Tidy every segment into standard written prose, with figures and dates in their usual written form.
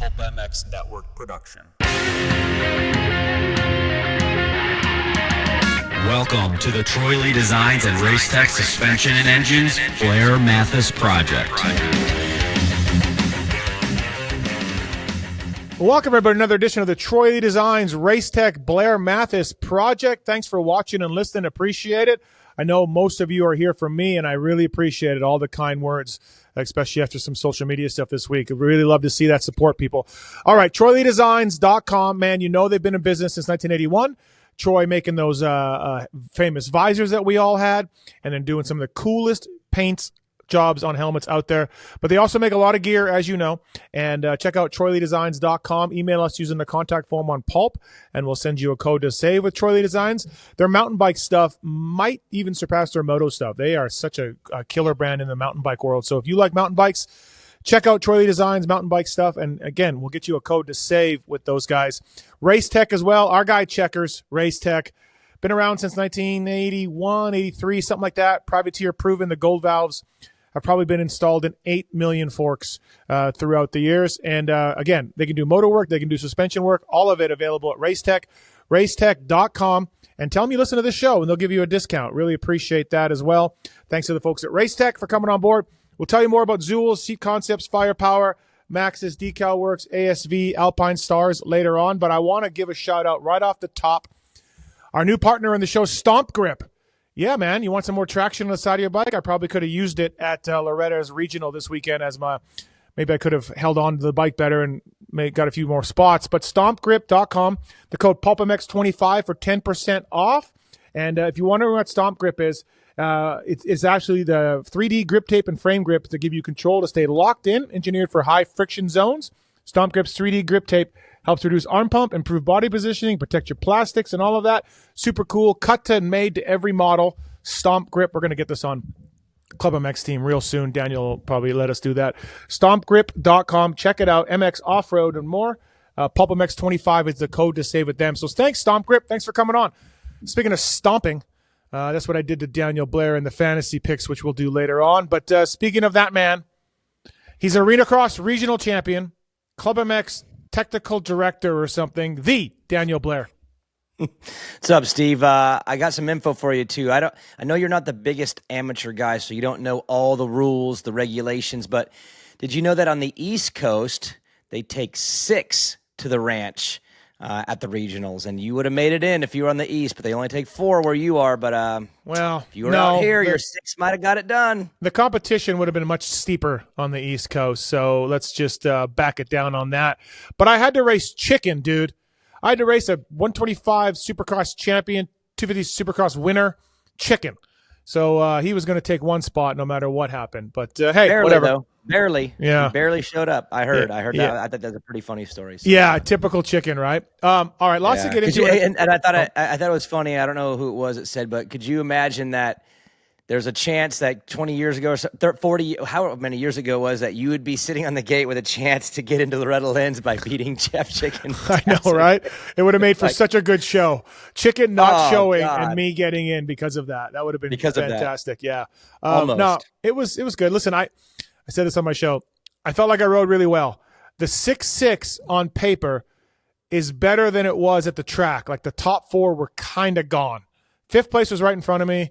Pulp MX Network production. Welcome to the Troy Lee Designs and Racetech Suspension and Engines Blair Matthes Project. Welcome, everybody, to another edition of the Troy Lee Designs Racetech Blair Matthes Project. Thanks for watching and listening. Appreciate it. I know most of you are here for me, and I really appreciate it. All the kind words, especially after some social media stuff this week. I really love to see that support, people. All right, TroyLeeDesigns.com. Man, you know they've been in business since 1981. Troy making those famous visors that we all had, and then doing some of the coolest paints jobs on helmets out there. But they also make a lot of gear, as you know. And check out TroyLeeDesigns.com. Email us using the contact form on Pulp, and we'll send you a code to save with Troy Lee Designs. Their mountain bike stuff might even surpass their moto stuff. They are such a killer brand in the mountain bike world. So if you like mountain bikes, check out Troy Lee Designs mountain bike stuff. And again, we'll get you a code to save with those guys. Racetech as well. Our guy Checkers, Racetech. Been around since 1981, 83, something like that. Privateer proven. The gold valves have probably been installed in 8 million forks throughout the years. And again, they can do motor work. They can do suspension work. All of it available at Racetech, racetech.com. And tell them you listen to this show, and they'll give you a discount. Really appreciate that as well. Thanks to the folks at Racetech for coming on board. We'll tell you more about Zool, Seat Concepts, Firepower, Maxxis, Decal Works, ASV, Alpine Stars later on. But I want to give a shout out right off the top. Our new partner on the show, Stomp Grip. Yeah, man, you want some more traction on the side of your bike? I probably could have used it at Loretta's Regional this weekend maybe I could have held on to the bike better and got a few more spots. But stompgrip.com, the code PulpMX25 for 10% off. And if you wonder what Stomp Grip is, it's actually the 3D grip tape and frame grip to give you control to stay locked in, engineered for high friction zones. Stomp Grip's 3D grip tape helps reduce arm pump, improve body positioning, protect your plastics and all of that. Super cool, cut to and made to every model. Stomp Grip, we're going to get this on Club MX team real soon. Daniel will probably let us do that. StompGrip.com, check it out. MX Off-Road and more. Pulp MX25 is the code to save with them. So thanks, Stomp Grip. Thanks for coming on. Speaking of stomping, that's what I did to Daniel Blair in the fantasy picks, which we'll do later on. But speaking of that man, he's Arena Cross regional champion, Club MX technical director or something, the Daniel Blair. What's up, Steve? I got some info for you too. I know you're not the biggest amateur guy, so you don't know all the rules, the regulations, but did you know that on the East Coast, they take 6 to the ranch at the regionals, and you would have made it in if you were on the East, but they only take 4 where you are. But well, if you were out here, your 6 might have got it done. The competition would have been much steeper on the East Coast, so let's just back it down on that. But I had to race chicken, dude. I had to race a 125 Supercross champion, 250 Supercross winner, chicken. So he was going to take one spot no matter what happened. But hey, barely, whatever. Though. Barely. Yeah. He barely showed up. I heard Yeah. that. I thought that's a pretty funny story. So. Yeah, typical chicken, right? All right, lots to get into. And I thought I thought it was funny. I don't know who it was that said, but could you imagine that there's a chance that 20 years ago or 40, how many years ago was that you would be sitting on the gate with a chance to get into Loretta Lynn's by beating Jeff Chicken? I know, right? It would have made for such a good show. Chicken not showing God. and me getting in because of that. That would have been fantastic. Yeah. Almost. No, it was good. Listen, I said this on my show. I felt like I rode really well. The 6.6 on paper is better than it was at the track. Like the top 4 were kind of gone. 5th place was right in front of me.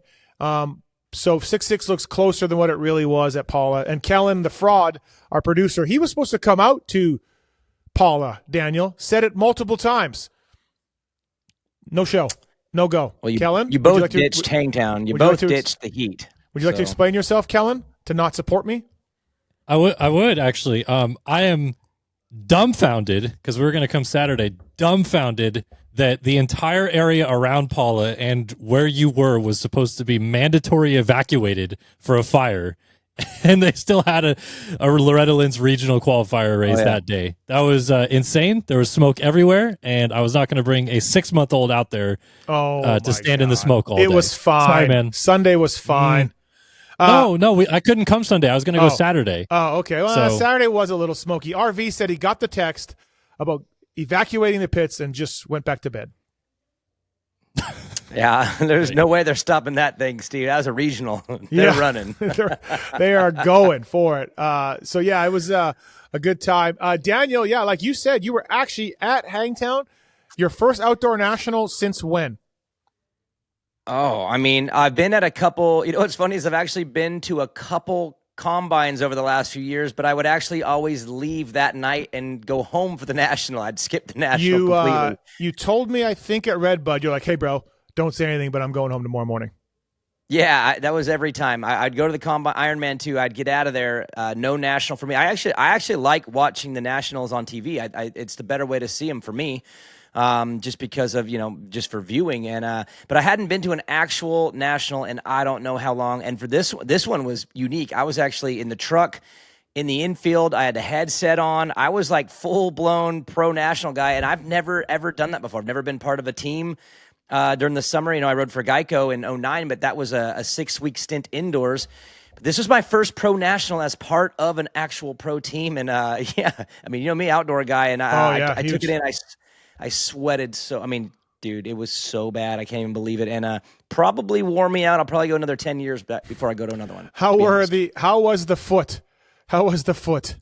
So 6.6 looks closer than what it really was at Paula. And Kellen, the fraud, our producer, he was supposed to come out to Paula, Daniel. Said it multiple times. No show. No go. Well, Kellen? You both ditched Hangtown. You both ditched the heat. Would you like to explain yourself, Kellen, to not support me? I would actually. I am dumbfounded, because we're going to come Saturday, dumbfounded that the entire area around Paula and where you were was supposed to be mandatory evacuated for a fire, and they still had a Loretta Lynn's regional qualifier race that day. That was insane. There was smoke everywhere, and I was not going to bring a 6-month-old out there to stand in the smoke all day. It was fine. Sorry, man. Sunday was fine. I couldn't come Sunday. I was going to go Saturday. Oh, okay. Well, Saturday was a little smoky. RV said he got the text about evacuating the pits and just went back to bed. Yeah, there's no way they're stopping that thing, Steve. That was a regional. They're running. They are going for it. So yeah, it was a good time. Daniel, yeah, like you said, you were actually at Hangtown, your first outdoor national since when? Oh, I mean, I've been at a couple. You know what's funny is I've actually been to a couple combines over the last few years, but I would actually always leave that night and go home for the national. I'd skip the national completely. You told me, I think at Redbud, you're like, hey, bro, don't say anything, but I'm going home tomorrow morning. Yeah, that was every time. I'd go to the combine Ironman 2. I'd get out of there. No national for me. I actually like watching the nationals on TV. It's the better way to see them for me, just because of just for viewing. And but I hadn't been to an actual national in I don't know how long. And for this one was unique. I was actually in the truck in the infield. I had a headset on. I was like full blown pro national guy, and I've never ever done that before. I've never been part of a team. During the summer, I rode for Geico in 2009, but that was a 6-week stint indoors. But this was my first pro national as part of an actual pro team. And yeah, I mean, me, outdoor guy, and I took it in. I sweated so. I mean, dude, it was so bad. I can't even believe it. And probably wore me out. I'll probably go another 10 years before I go to another one. How was the foot? How was the foot?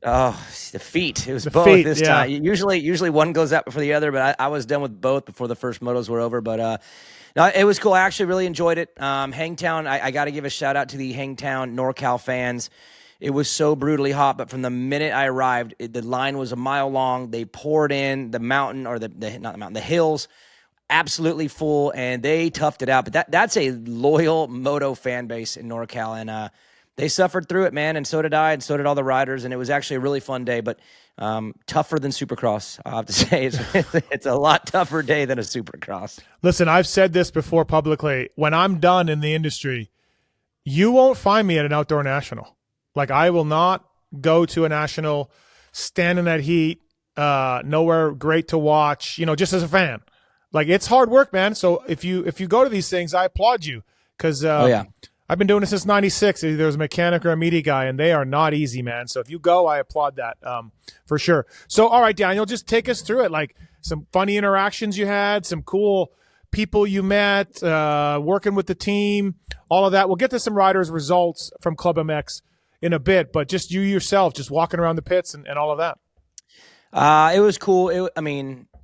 Oh, the feet. It was the both feet, this time. Usually one goes out before the other, but I was done with both before the first motos were over. But no, it was cool. I actually really enjoyed it. Hangtown, I got to give a shout out to the Hangtown NorCal fans. It was so brutally hot, but from the minute I arrived, the line was a mile long. They poured in the mountain, or not the mountain, the hills, absolutely full, and they toughed it out. But that's a loyal moto fan base in NorCal, and they suffered through it, man, and so did I, and so did all the riders, and it was actually a really fun day, but tougher than Supercross, I have to say. It's a lot tougher day than a Supercross. Listen, I've said this before publicly. When I'm done in the industry, you won't find me at an outdoor national. Like, I will not go to a national, stand in that heat, nowhere great to watch, just as a fan. Like, it's hard work, man. So if you go to these things, I applaud you, because I've been doing this since 96. There's a mechanic or a media guy, and they are not easy, man. So if you go, I applaud that for sure. So, all right, Daniel, just take us through it. Like, some funny interactions you had, some cool people you met, working with the team, all of that. We'll get to some riders' results from Club MX in a bit, but just you yourself, just walking around the pits and all of that. It was cool. It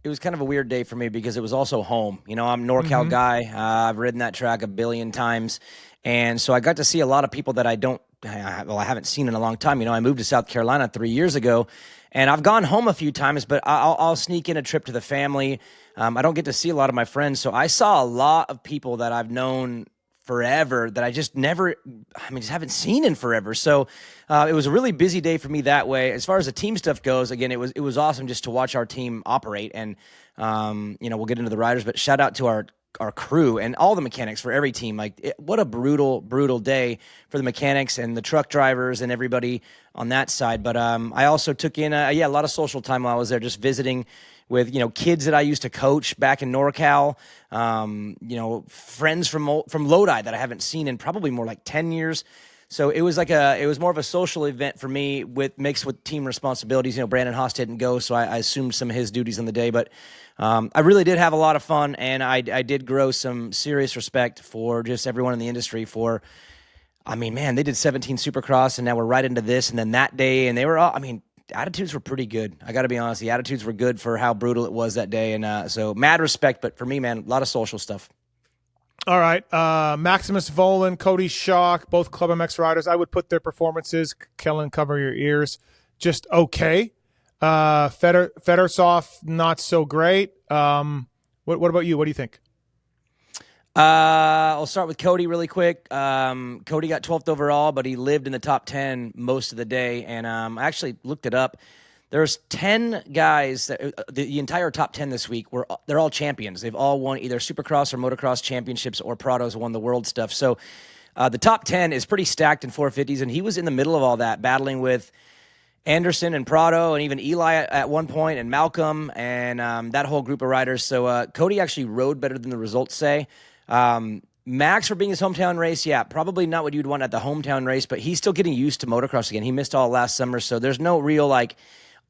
was kind of a weird day for me because it was also home. I'm a NorCal guy. I've ridden that track a billion times. And so I got to see a lot of people that I haven't seen in a long time. I moved to South Carolina 3 years ago, and I've gone home a few times, but I'll sneak in a trip to the family. I don't get to see a lot of my friends. So I saw a lot of people that I've known forever that I just haven't seen in forever. So it was a really busy day for me that way. As far as the team stuff goes, again, it was awesome just to watch our team operate. And, we'll get into the riders, but shout out to our crew and all the mechanics for every team. What a brutal day for the mechanics and the truck drivers and everybody on that side. But I also took in a lot of social time while I was there, just visiting with kids that I used to coach back in NorCal, friends from Lodi that I haven't seen in probably more like 10 years. So it was more of a social event for me mixed with team responsibilities. Brandon Haas didn't go, so I assumed some of his duties on the day, but I really did have a lot of fun, and I did grow some serious respect for just everyone in the industry they did 17 Supercross, and now we're right into this, and then that day, and they were all, attitudes were pretty good. I got to be honest. The attitudes were good for how brutal it was that day, and so mad respect, but for me, man, a lot of social stuff. All right. Maximus Volan, Cody Schock, both Club MX riders. I would put their performances, Kellen, cover your ears, just okay. Fedorov, not so great. What about you? What do you think? I'll start with Cody really quick. Cody got 12th overall, but he lived in the top 10 most of the day. And I actually looked it up. There's 10 guys that the entire top 10 this week they're all champions. They've all won either Supercross or Motocross championships, or Prado's won the world stuff. So the top 10 is pretty stacked in 450s, and he was in the middle of all that, battling with Anderson and Prado and even Eli at one point, and Malcolm and that whole group of riders. So Cody actually rode better than the results say. Max, for being his hometown race, probably not what you'd want at the hometown race, but he's still getting used to motocross again. He missed all last summer, so there's no real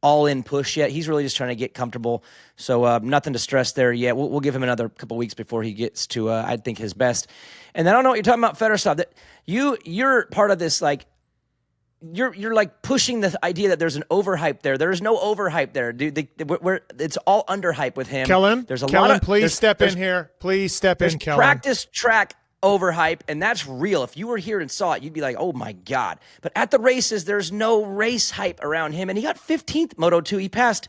all-in push yet. He's really just trying to get comfortable. So nothing to stress there yet. We'll give him another couple weeks before he gets to, I think, his best. And then I don't know what you're talking about, Fedorov. That you're part of this, like, you're like pushing the idea that there's an overhype there. There is no overhype there, dude. It's all underhype with him. Kellen, there's a Kellen, lot of, please step in here. Please step in, Kellen. Practice track overhype, and that's real. If you were here and saw it, you'd be like, oh my God. But at the races, there's no race hype around him, and he got 15th Moto2. He passed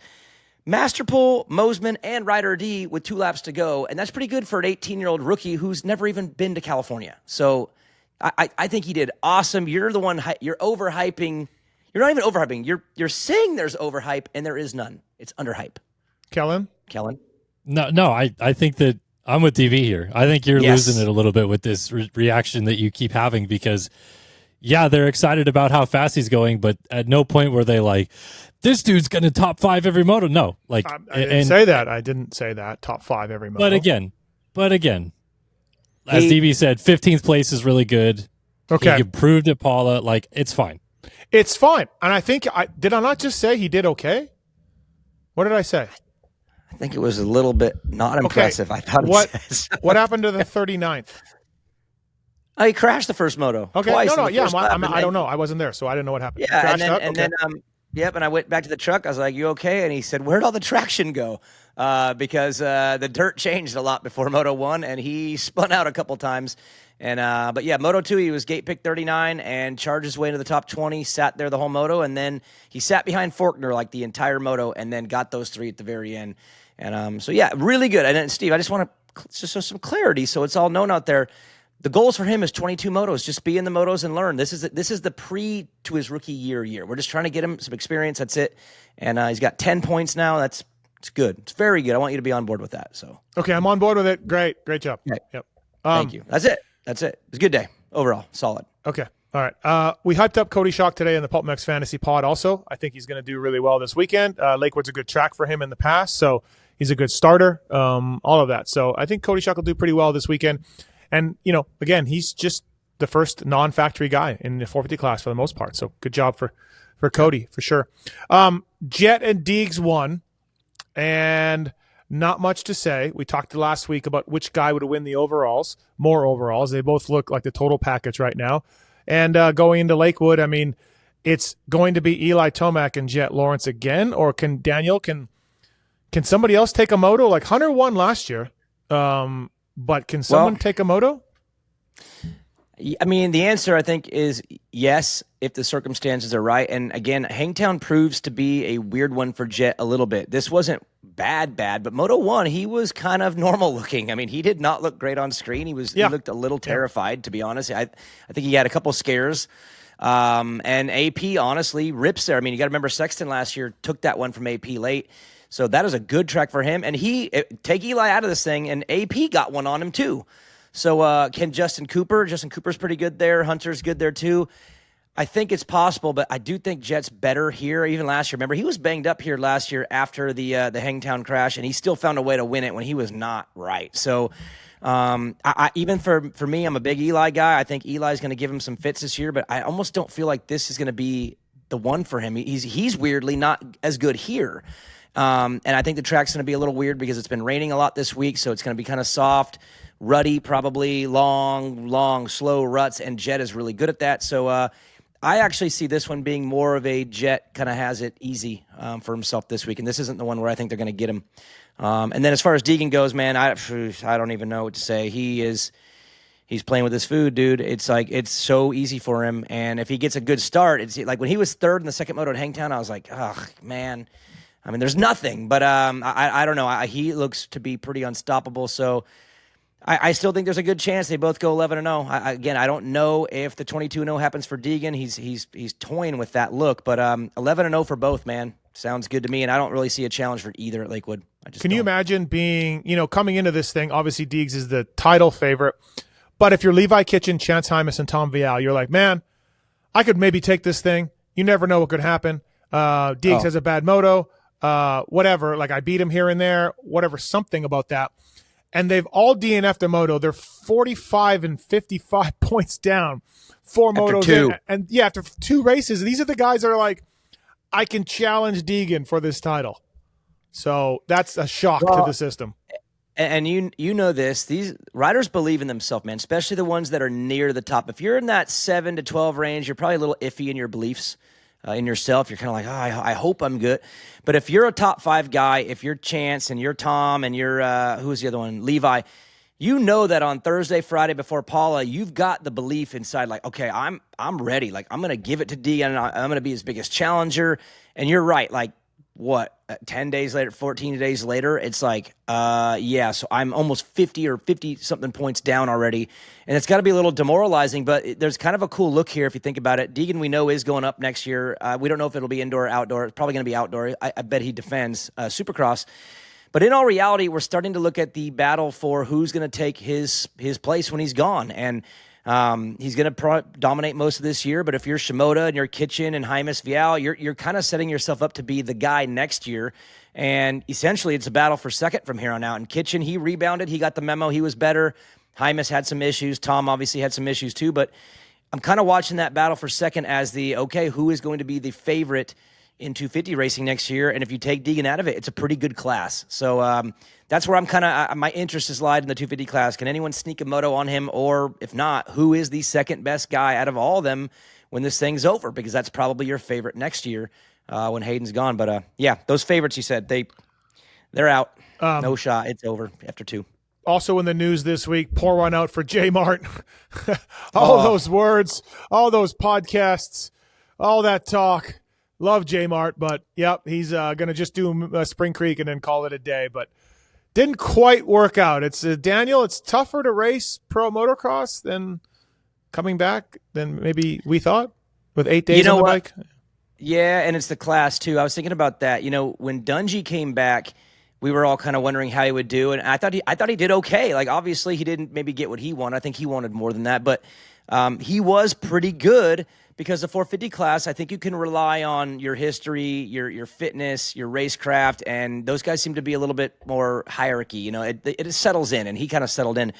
Masterpool, Mosman, and Ryder D with 2 laps to go, and that's pretty good for an 18-year-old rookie who's never even been to California. So I think he did awesome. You're the one, you're overhyping. You're not even overhyping. You're saying there's overhype, and there is none. It's underhype. Kellen? No, I think that I'm with DV here. I think you're losing it a little bit with this reaction that you keep having because, yeah, they're excited about how fast he's going, but at no point were they like, this dude's going to top 5 every moto. No. Like, I didn't say that. I didn't say that. Top 5 every moto. But again, as DV said, 15th place is really good. Okay. He improved at Paula. Like, it's fine. It's fine. And I think, did I not just say he did okay? What did I say? I think it was a little bit not impressive. Okay. I thought what happened to the 39th? Oh, he crashed the first moto. Okay, twice no, in the first lap, I don't know. I wasn't there, so I didn't know what happened. Yeah, and then and I went back to the truck. I was like, "You okay?" And he said, "Where'd all the traction go?" Because the dirt changed a lot before Moto 1, and he spun out a couple times. And but yeah, Moto 2, he was gate pick 39 and charged his way into the top 20, sat there the whole moto, and then he sat behind Faulkner like the entire moto, and then got those 3 at the very end. And so yeah, really good. And then Steve, I just want to just show some clarity so it's all known out there. The goals for him is 22 motos. Just be in the motos and learn. This is the pre to his rookie year. We're just trying to get him some experience. That's it. And he's got 10 points now. It's good. It's very good. I want you to be on board with that. So okay, I'm on board with it. Great job. Okay. Yep. Thank you. That's it. It was a good day overall. Solid. Okay. All right. We hyped up Cody Schock today in the PulpMX Fantasy Pod also. I think he's going to do really well this weekend. Lakewood's a good track for him in the past, so he's a good starter, all of that. So I think Cody Schock will do pretty well this weekend. And, again, he's just the first non-factory guy in the 450 class for the most part. So good job for Cody, for sure. Jet and Deegs won, and not much to say. We talked last week about which guy would win the more overalls. They both look like the total package right now. And going into Lakewood, I mean, it's going to be Eli Tomac and Jet Lawrence again, or can somebody else take a moto? Like Hunter won last year, but can someone take a moto? I mean, the answer, I think, is yes, if the circumstances are right. And again, Hangtown proves to be a weird one for Jet a little bit. This wasn't bad, but Moto 1, he was kind of normal looking. I mean, he did not look great on screen. He looked a little terrified, to be honest. I think he had a couple scares. And AP, honestly, rips there. I mean, you got to remember Sexton last year took that one from AP late. So that is a good track for him. And take Eli out of this thing, and AP got one on him too. So can Justin Cooper's pretty good there. Hunter's good there too. I think it's possible, but I do think Jet's better here. Even last year, remember, he was banged up here last year after the Hangtown crash, and he still found a way to win it when he was not right. So even for me, I'm a big Eli guy. I think Eli's going to give him some fits this year, but I almost don't feel like this is going to be the one for him. He's weirdly not as good here. And I think the track's going to be a little weird because it's been raining a lot this week, so it's going to be kind of soft, rutty, probably long, slow ruts, and Jet is really good at that. So I actually see this one being more of a Jet kind of has it easy for himself this week, and this isn't the one where I think they're going to get him. And then as far as Deegan goes, man, I don't even know what to say. He's playing with his food, dude. It's like it's so easy for him, and if he gets a good start, it's like when he was third in the second moto at Hangtown, I was like, oh man. I mean, there's nothing, but I don't know. He looks to be pretty unstoppable, so I still think there's a good chance they both go 11-0. Again, I don't know if the 22-0 happens for Deegan. He's toying with that look, but 11-0 for both, man. Sounds good to me, and I don't really see a challenge for either at Lakewood. Can you imagine being, coming into this thing, obviously Deegs is the title favorite, but if you're Levi Kitchen, Chance Hymas, and Tom Vial, you're like, man, I could maybe take this thing. You never know what could happen. Deegs has a bad moto. Whatever, like I beat him here and there, whatever, something about that. And they've all DNF'd a moto. They're 45 and 55 points down, 4 motos in. And yeah, after 2 races, these are the guys that are like, I can challenge Deegan for this title. So that's a shock to the system. And you know this, these riders believe in themselves, man, especially the ones that are near the top. If you're in that 7 to 12 range, you're probably a little iffy in your beliefs in yourself. You're kind of like, I hope I'm good. But if you're a top 5 guy, if you're Chance and you're Tom and you're, who's the other one, Levi, you know that on Thursday, Friday before Paula, you've got the belief inside, like, okay, I'm ready. Like, I'm going to give it to D, and I'm going to be his biggest challenger. And you're right, like, what, 10 days later, 14 days later, it's like, so I'm almost 50 or 50-something points down already, and it's got to be a little demoralizing, but there's kind of a cool look here if you think about it. Deegan, we know, is going up next year. We don't know if it'll be indoor or outdoor. It's probably going to be outdoor. I bet he defends Supercross. But in all reality, we're starting to look at the battle for who's going to take his place when he's gone, and he's going to dominate most of this year, but if you're Shimoda and you're Kitchen and Jaimes Vial, you're kind of setting yourself up to be the guy next year. And essentially, it's a battle for second from here on out. And Kitchen, he rebounded. He got the memo. He was better. Jaimes had some issues. Tom obviously had some issues too. But I'm kind of watching that battle for second as who is going to be the favorite in 250 racing next year. And if you take Deegan out of it, it's a pretty good class. So that's where I'm kind of my interest is lied in the 250 class. Can anyone sneak a moto on him? Or if not, who is the second best guy out of all of them when this thing's over? Because that's probably your favorite next year when Hayden's gone. But those favorites, you said, they're out. No shot. It's over after 2. Also in the news this week, pour one out for J Mart. All those words, all those podcasts, all that talk. Love J Mart, but yep, he's going to just do Spring Creek and then call it a day. But didn't quite work out. It's Daniel. It's tougher to race pro motocross than coming back than maybe we thought with 8 days on the bike. Yeah, and it's the class too. I was thinking about that. When Dungy came back, we were all kind of wondering how he would do, and I thought he did okay. Like, obviously, he didn't maybe get what he wanted. I think he wanted more than that, but he was pretty good because the 450 class, I think you can rely on your history, your fitness, your racecraft, and those guys seem to be a little bit more hierarchy. It settles in, and he kind of settled in.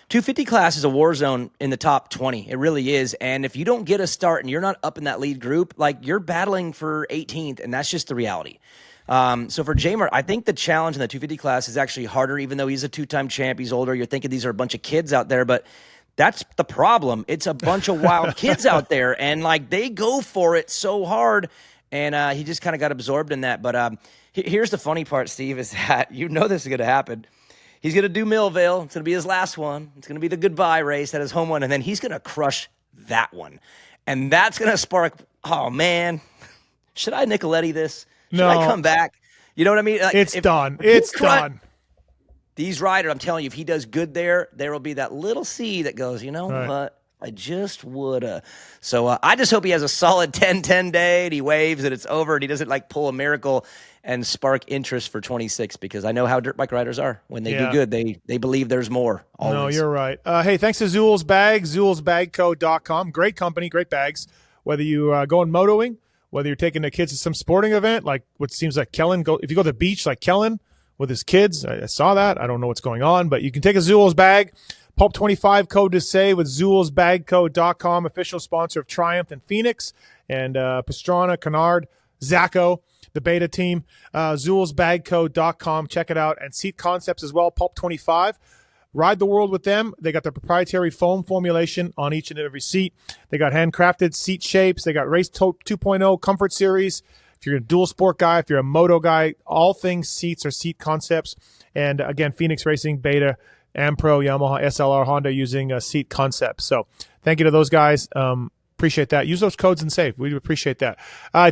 250 class is a war zone in the top 20. It really is. And if you don't get a start and you're not up in that lead group, like, you're battling for 18th, and that's just the reality. So for Jamer, I think the challenge in the 250 class is actually harder, even though he's a 2-time champ, he's older. You're thinking these are a bunch of kids out there, but that's the problem. It's a bunch of wild kids out there, and like, they go for it so hard, and he just kind of got absorbed in that. But here's the funny part, Steve, is that this is going to happen. He's going to do Millvale. It's going to be his last one. It's going to be the goodbye race at his home one, and then he's going to crush that one. And that's going to spark, oh, man, should I Nicoletti this? Should I come back? You know what I mean? Like, it's done. It's done. These riders, I'm telling you, if he does good there will be that little seed that goes, what? I just woulda. So I just hope he has a solid 10-10 day and he waves and it's over and he doesn't like pull a miracle and spark interest for 26, because I know how dirt bike riders are. When they do good, they believe there's more. Always. No, you're right. Hey, thanks to Zool's Bags, zoolsbagco.com. Great company, great bags. Whether you going motoing, whether you're taking the kids to some sporting event, like what seems like Kellen, if you go to the beach like Kellen with his kids, I saw that. I don't know what's going on, but you can take a Zool's bag. Pulp 25 code to save with zoolsbagco.com, official sponsor of Triumph and Phoenix, and Pastrana, Kennard, Zacho, the beta team. zoolsbagco.com. Check it out. And Seat Concepts as well, Pulp 25. Ride the world with them. They got their proprietary foam formulation on each and every seat. They got handcrafted seat shapes. They got Race 2.0 Comfort Series. If you're a dual sport guy, if you're a moto guy, all things seats or Seat Concepts. And again, Phoenix Racing, Beta, Ampro, Yamaha, SLR, Honda using Seat Concepts. So thank you to those guys. Appreciate that. Use those codes and save. We appreciate that.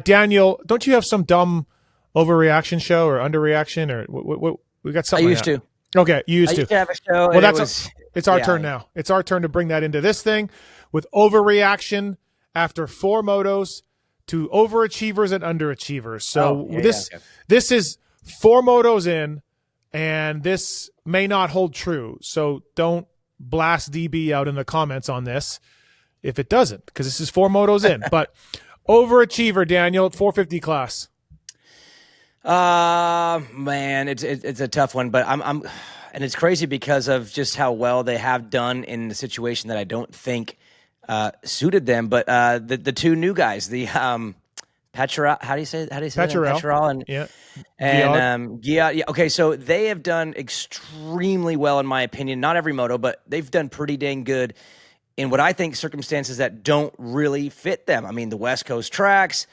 Daniel, don't you have some dumb overreaction show or underreaction or what we got something? I used to. Okay, you used to have a show. Well, it's our turn now. It's our turn to bring that into this thing with overreaction after 4 motos to overachievers and underachievers. So this is 4 motos in, and this may not hold true. So don't blast DB out in the comments on this if it doesn't, because this is 4 motos in. But overachiever, Daniel, at 450 class. Man, it's a tough one, but I'm and it's crazy because of just how well they have done in the situation that I don't think suited them. But the 2 new guys, the Petra. How do you say Petrel. Petrel and Yeah. Giat. Yeah. Okay, so they have done extremely well in my opinion. Not every moto, but they've done pretty dang good in what I think circumstances that don't really fit them. I mean, the West Coast tracks,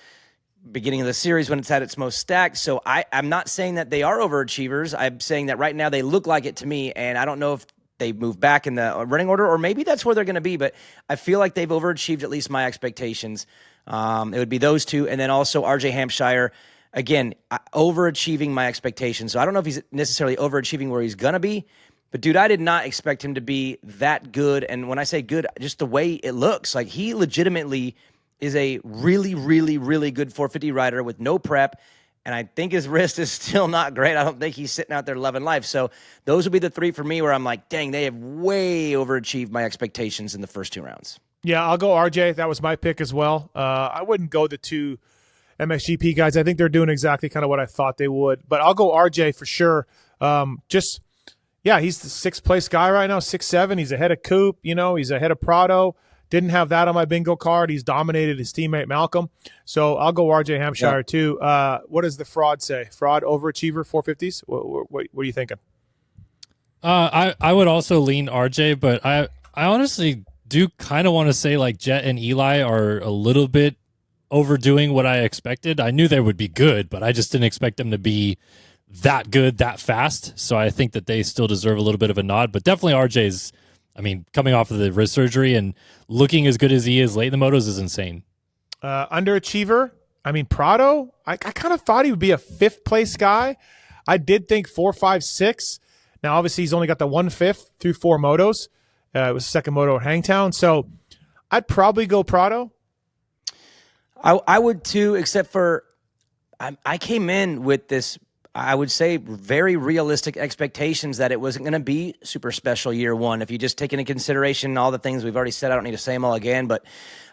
beginning of the series when it's at its most stacked. So I'm not saying that they are overachievers. I'm saying that right now they look like it to me, and I don't know if they move back in the running order, or maybe that's where they're going to be, but I feel like they've overachieved at least my expectations. It would be those two, and then also RJ Hampshire, again, overachieving my expectations. So I don't know if he's necessarily overachieving where he's going to be, but dude, I did not expect him to be that good. And when I say good, just the way it looks, like he legitimately is a really, really, really good 450 rider with no prep. And I think his wrist is still not great. I don't think he's sitting out there loving life. So those would be the three for me where I'm like, dang, they have way overachieved my expectations in the first 2 rounds. Yeah, I'll go RJ. That was my pick as well. I wouldn't go the 2 MXGP guys. I think they're doing exactly kind of what I thought they would. But I'll go RJ for sure. He's the 6th place guy right now, 6'7". He's ahead of Coop. He's ahead of Prado. Didn't have that on my bingo card. He's dominated his teammate Malcolm. So I'll go RJ Hampshire too. What does the fraud say? Fraud overachiever 450s? What are you thinking? I would also lean RJ, but I honestly do kind of want to say like Jet and Eli are a little bit overdoing what I expected. I knew they would be good, but I just didn't expect them to be that good that fast. So I think that they still deserve a little bit of a nod, but definitely RJ's, coming off of the wrist surgery and looking as good as he is late in the motos is insane. Underachiever. Prado, I kind of thought he would be a 5th place guy. I did think 4, 5, 6. Now, obviously, he's only got the 1/5 through 4 motos. It was the second moto at Hangtown. So I'd probably go Prado. I would too, except for I came in with this, I would say, very realistic expectations that it wasn't going to be super special year one. If you just take into consideration all the things we've already said, I don't need to say them all again, but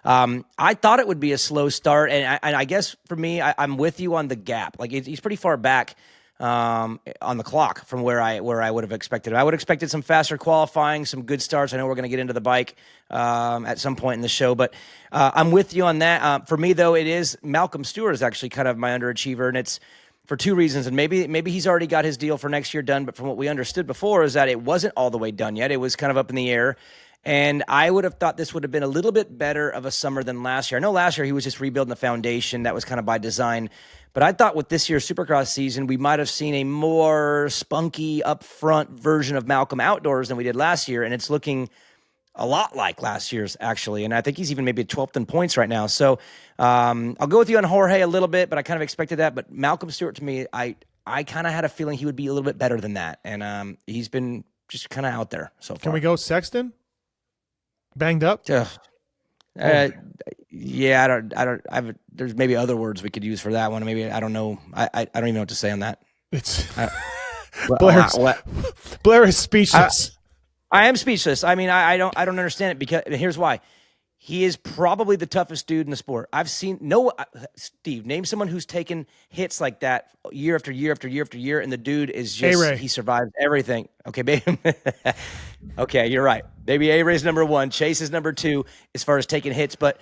I thought it would be a slow start. And I guess for me, I'm with you on the gap. Like he's pretty far back on the clock from where I would have expected. I would have expected some faster qualifying, some good starts. I know we're going to get into the bike at some point in the show, but I'm with you on that. For me, though, it is Malcolm Stewart is actually kind of my underachiever, and it's for 2 reasons. And maybe he's already got his deal for next year done, but from what we understood before is that it wasn't all the way done yet. It was kind of up in the air. And I would have thought this would have been a little bit better of a summer than last year. I know last year he was just rebuilding the foundation. That was kind of by design. But I thought with this year's Supercross season, we might have seen a more spunky, upfront version of Malcolm outdoors than we did last year. And it's looking a lot like last year's, actually. And I think he's even maybe 12th in points right now. So I'll go with you on Jorge a little bit, but I kind of expected that. But Malcolm Stewart, to me, I kind of had a feeling he would be a little bit better than that. And he's been just kind of out there so far. Can we go Sexton? Banged up? Yeah, I don't. There's maybe other words we could use for that one. Maybe I don't know. I don't even know what to say on that. It's Blair is speechless. I am speechless. I don't understand it because here's why. He is probably the toughest dude in the sport. I've seen Steve, name someone who's taken hits like that year after year after year after year, and the dude is just A-Ray. He survives everything. Okay, baby. Okay, you're right. Maybe A-Ray's number 1, Chase is number 2 as far as taking hits, but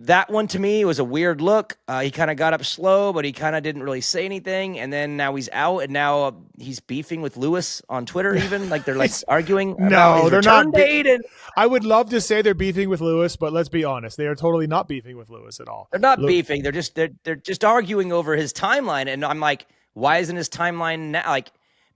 that one to me was a weird look. He kind of got up slow, but he kind of didn't really say anything. And then now he's out, and now he's beefing with Lewis on Twitter. Even like they're like arguing. About his they're return not. Date and I would love to say they're beefing with Lewis, but let's be honest, they are totally not beefing with Lewis at all. they're not beefing. They're just arguing over his timeline. And I'm like, why isn't his timeline now like?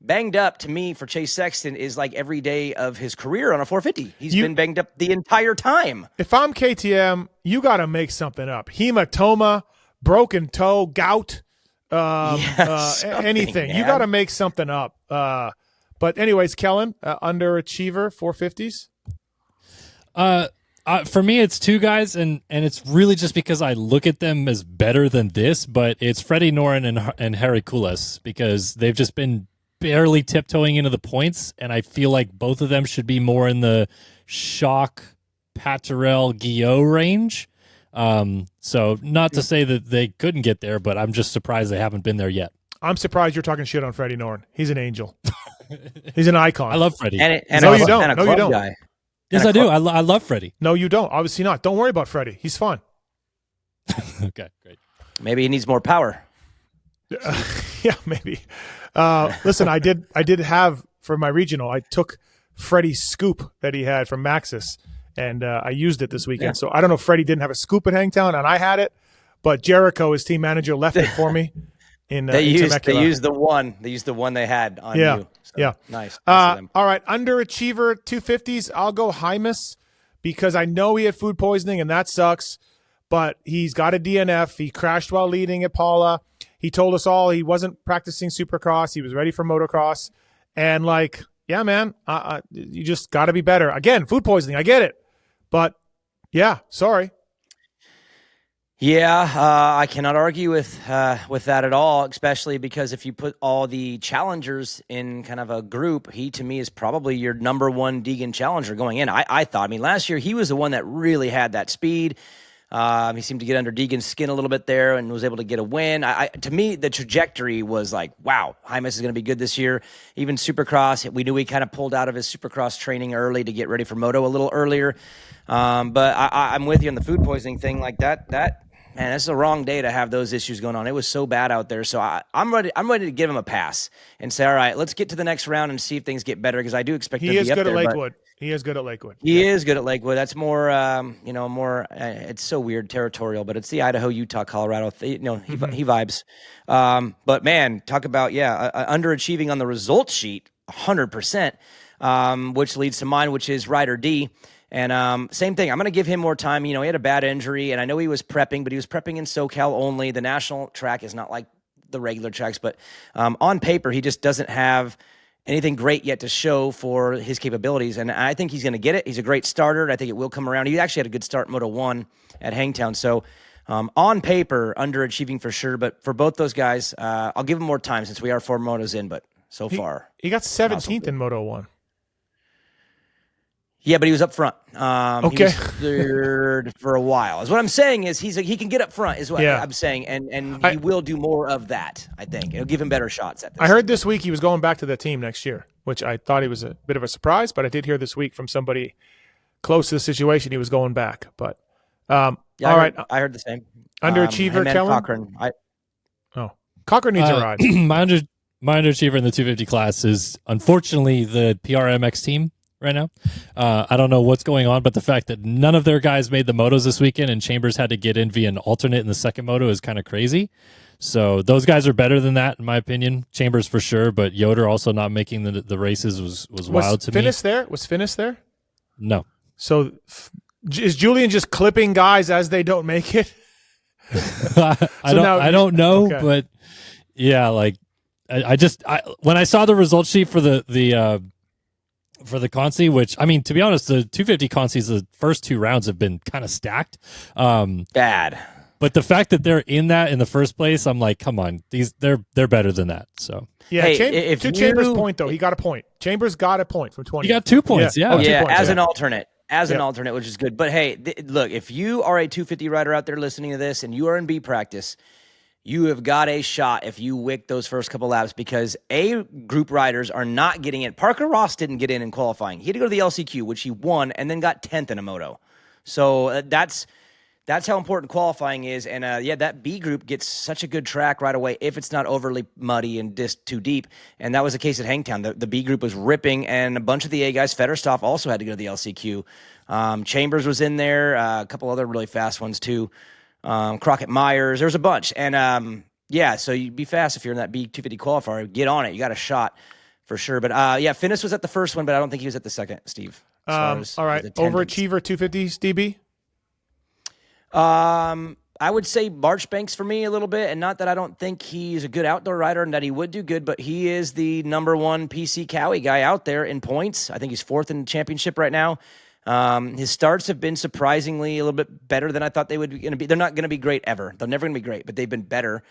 Banged up to me for Chase Sexton is like every day of his career on a 450. He's been banged up the entire time. If I'm KTM, you got to make something up. Hematoma, broken toe, gout, anything. Man. You got to make something up. But anyways, Kellen, underachiever 450s. For me, it's 2 guys, and it's really just because I look at them as better than this, but it's Freddie Noren and Harry Kulas because they've just been barely tiptoeing into the points, and I feel like both of them should be more in the Shock, Paturel, Guillot range. So not to say that they couldn't get there, but I'm just surprised they haven't been there yet. I'm surprised you're talking shit on Freddie Noren. He's an angel. He's an icon. I love Freddie. No, you don't. No, you don't. Guy. Yes, I do. I love Freddie. No, you don't. Obviously not. Don't worry about Freddie. He's fun. Okay, great. Maybe he needs more power. Yeah, maybe. Listen, I did have for my regional. I took Freddie's scoop that he had from Maxis, and I used it this weekend. Yeah. So I don't know if Freddie didn't have a scoop at Hangtown, and I had it, but Jericho, his team manager, left it for me. They used the one. They used the one they had on Yeah, you. So, yeah. Nice. All right, underachiever 250s. I'll go Hymus because I know he had food poisoning, and that sucks. But he's got a DNF. He crashed while leading at Paula. He told us all he wasn't practicing Supercross. He was ready for motocross. And yeah, man, you just got to be better. Again, food poisoning. I get it. But yeah, sorry. Yeah, I cannot argue with that at all, especially because if you put all the challengers in kind of a group, he to me is probably your number one Deegan challenger going in. I thought. I mean, last year he was the one that really had that speed. He seemed to get under Deegan's skin a little bit there and was able to get a win. To me, the trajectory was like, wow, Hymus is going to be good this year. Even Supercross, we knew he kind of pulled out of his Supercross training early to get ready for Moto a little earlier. But I'm with you on the food poisoning thing. Like that, man, that's the wrong day to have those issues going on. It was so bad out there. So I'm ready to give him a pass and say, all right, let's get to the next round and see if things get better because I do expect him to be up there. He is good at Lakewood. He is good at Lakewood. He is good at Lakewood. That's more, it's so weird, territorial, but it's the Idaho, Utah, Colorado. He vibes. But man, talk about, underachieving on the results sheet, 100%, which leads to mine, which is Rider D. And same thing. I'm going to give him more time. He had a bad injury, and I know he was prepping, but he was prepping in SoCal only. The national track is not like the regular tracks, but on paper, he just doesn't have anything great yet to show for his capabilities. And I think he's going to get it. He's a great starter. I think it will come around. He actually had a good start Moto 1 at Hangtown. So on paper, underachieving for sure. But for both those guys, I'll give him more time since we are 4 motos in, but so far. He got 17th in Moto 1. Yeah, but he was up front. Okay. He was third for a while. Is what I'm saying is he can get up front is what I'm saying, and he will do more of that, I think. It'll give him better shots at this. I heard this week he was going back to the team next year, which I thought he was a bit of a surprise, but I did hear this week from somebody close to the situation he was going back. But all right. I heard the same. Underachiever, Kellen? Cochran. Cochran needs a ride. My underachiever in the 250 class is unfortunately the PRMX team right now. I don't know what's going on, but the fact that none of their guys made the motos this weekend and Chambers had to get in via an alternate in the second moto is kind of crazy. So those guys are better than that, in my opinion. Chambers for sure, but Yoder also not making the races was wild to me. Was Finnis there? No. So is Julian just clipping guys as they don't make it? I don't know, okay. But yeah, like I when I saw the result sheet for the Consi, which, I mean, to be honest, the 250 Consis, the first 2 rounds have been kind of stacked. Bad. But the fact that they're in that in the first place, I'm like, come on, they're better than that. So yeah, hey, Chambers' point though, he got a point. Chambers got a point from 20. He got 2 points. Yeah, 2 points, as an alternate. An alternate, which is good. But hey, look, if you are a 250 rider out there listening to this and you are in B practice, you have got a shot if you wick those first couple laps because group riders are not getting in. Parker Ross didn't get in qualifying. He had to go to the LCQ, which he won, and then got 10th in a moto. So that's how important qualifying is. And that B group gets such a good track right away if it's not overly muddy and just too deep. And that was the case at Hangtown. The B group was ripping, and a bunch of the A guys, Fetterstoff also had to go to the LCQ. Chambers was in there, a couple other really fast ones too. Crockett Myers, there's a bunch. And so you'd be fast if you're in that B250 qualifier. Get on it. You got a shot for sure. But Finnis was at the first one, but I don't think he was at the second, Steve. All right. Overachiever 250s, DB? I would say Marchbanks for me a little bit, and not that I don't think he's a good outdoor rider and that he would do good, but he is the number 1 PC Cowie guy out there in points. I think he's 4th in the championship right now. His starts have been surprisingly a little bit better than I thought they would be going to be. They're not going to be great ever. They're never going to be great, but they've been better.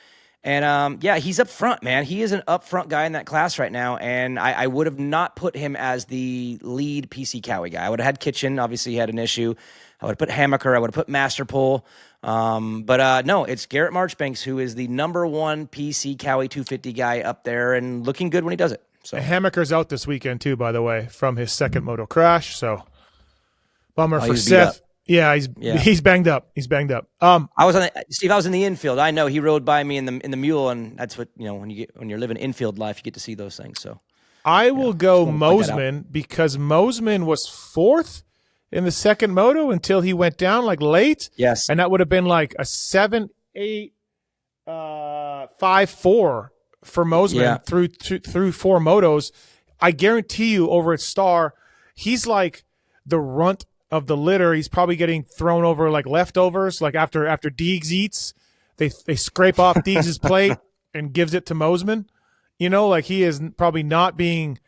And he's up front, man. He is an up front guy in that class right now, and I would have not put him as the lead PC Cowie guy. I would have had Kitchen. Obviously, he had an issue. I would have put Hammaker. I would have put Masterpole. But no, it's Garrett Marchbanks who is the number 1 PC Cowie 250 guy up there and looking good when he does it. So Hammaker's out this weekend too, by the way, from his second moto crash. So bummer for Seth. Yeah, he's banged up. I was Steve. I was in the infield. I know he rode by me in the mule, and that's what when you're living infield life, you get to see those things. So I will go Mosman because Mosman was 4th in the second moto until he went down late. Yes, and that would have been like a 7-8, 5-4 for Mosman through 4 motos. I guarantee you, over at Star, he's like the runt of the litter. He's probably getting thrown over like leftovers. Like after Deegs eats, they scrape off Deegs' plate and gives it to Mosman. He is probably not being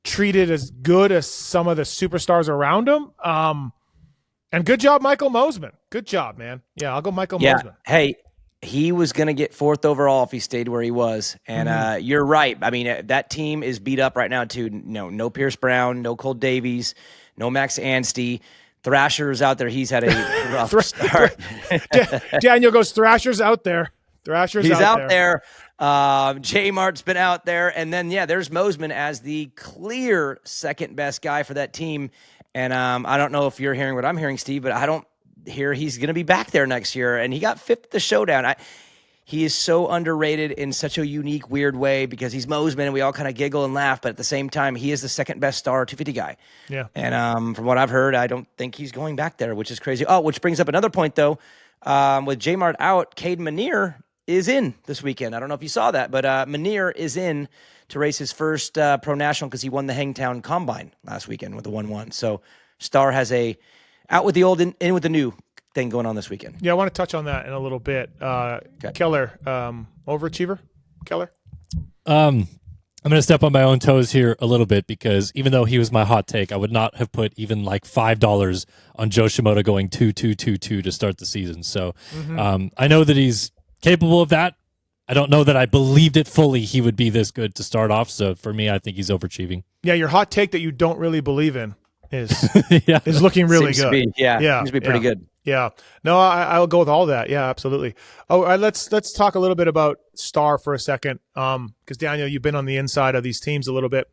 treated as good as some of the superstars around him. And good job, Michael Mosman. Good job, man. Yeah, I'll go Michael Mosman. Hey, he was going to get 4th overall if he stayed where he was. And you're right. I mean, that team is beat up right now, too. No Pierce Brown, no Cole Davies, no Max Anstey. Thrasher's out there. He's had a rough start. Daniel goes, Thrasher's out there. He's out there. J Mart's been out there. And then, there's Mosman as the clear second best guy for that team. And I don't know if you're hearing what I'm hearing, Steve, but I don't hear he's going to be back there next year. And he got 5th at the showdown. He is so underrated in such a unique, weird way because he's Mosman and we all kind of giggle and laugh. But at the same time, he is the second best Star 250 guy. Yeah. And from what I've heard, I don't think he's going back there, which is crazy. Oh, which brings up another point, though. With J Mart out, Cade Manier is in this weekend. I don't know if you saw that, but Manier is in to race his first Pro National because he won the Hangtown Combine last weekend with the 1-1. So Star has a out with the old, in with the new thing going on this weekend. Yeah, I want to touch on that in a little bit. Keller, overachiever? Keller? I'm going to step on my own toes here a little bit because even though he was my hot take, I would not have put even like $5 on Joe Shimoda going 2-2-2-2 to start the season. So I know that he's capable of that. I don't know that I believed it fully he would be this good to start off. So for me, I think he's overachieving. Yeah, your hot take that you don't really believe in is looking really good. Seems to be pretty good. Yeah. No, I'll go with all that. Yeah, absolutely. Oh, let's talk a little bit about Star for a second. Because Daniel, you've been on the inside of these teams a little bit,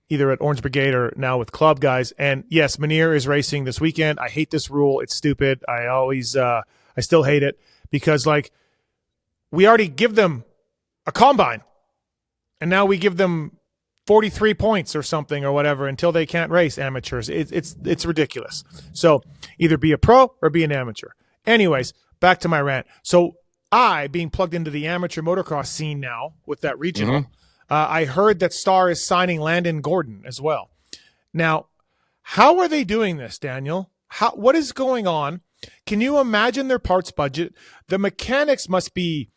either at Orange Brigade or now with club guys. And yes, Manier is racing this weekend. I hate this rule. It's stupid. I still hate it because we already give them a combine and now we give them 43 points or something or whatever until they can't race amateurs. It's ridiculous. So either be a pro or be an amateur. Anyways, back to my rant. So I, being plugged into the amateur motocross scene now with that regional, I heard that Star is signing Landon Gordon as well. Now, how are they doing this, Daniel? What is going on? Can you imagine their parts budget? The mechanics must be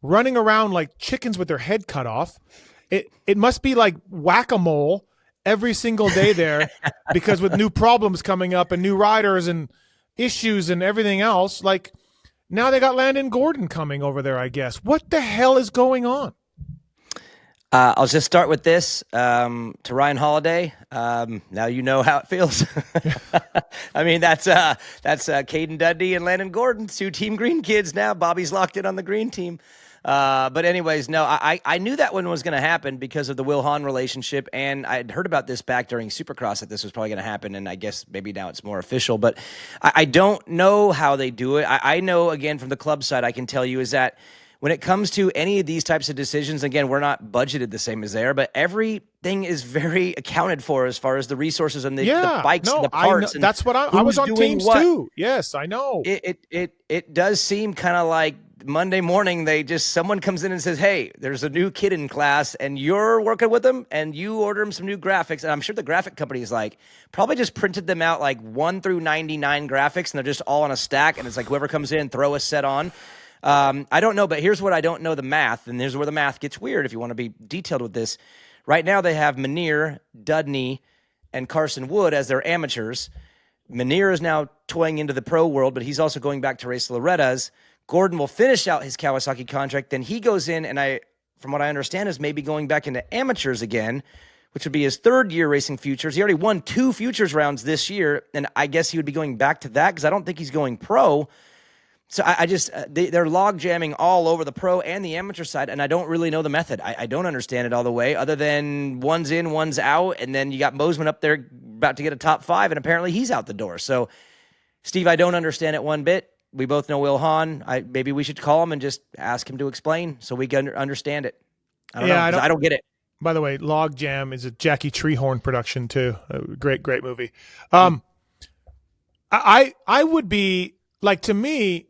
running around like chickens with their head cut off. It must be like whack-a-mole every single day there because with new problems coming up and new riders and issues and everything else, now they got Landon Gordon coming over there, I guess. What the hell is going on? I'll just start with this. To Ryan Holiday, now you know how it feels. I mean, that's Caden Dudley and Landon Gordon, 2 Team Green kids now. Bobby's locked in on the green team. But anyways, no, I knew that one was going to happen because of the Will Hahn relationship, and I'd heard about this back during Supercross that this was probably going to happen, and I guess maybe now it's more official. But I don't know how they do it. I know, again, from the club side, I can tell you is that when it comes to any of these types of decisions, again, we're not budgeted the same as they are, but everything is very accounted for as far as the resources and the bikes and the parts. That's what I was on teams too. Yes, I know. It does seem kind of like Monday morning, someone comes in and says, hey, there's a new kid in class and you're working with them and you order them some new graphics. And I'm sure the graphic company is probably just printed them out 1 through 99 graphics and they're just all on a stack. And it's whoever comes in, throw a set on. I don't know, but here's what I don't know the math. And here's where the math gets weird if you want to be detailed with this. Right now they have Manier, Dudney, and Carson Wood as their amateurs. Manier is now toying into the pro world, but he's also going back to race Loretta's. Gordon will finish out his Kawasaki contract. Then he goes in, and from what I understand, is maybe going back into amateurs again, which would be his 3rd year racing futures. He already won 2 futures rounds this year, and I guess he would be going back to that because I don't think he's going pro. So they're log jamming all over the pro and the amateur side, and I don't really know the method. I don't understand it all the way, other than one's in, one's out, and then you got Mosman up there about to get a top 5, and apparently he's out the door. So Steve, I don't understand it one bit. We both know Will Hahn. Maybe we should call him and just ask him to explain so we can understand it. I don't know. I don't get it. By the way, Log Jam is a Jackie Treehorn production too. A great movie. I would be like, to me,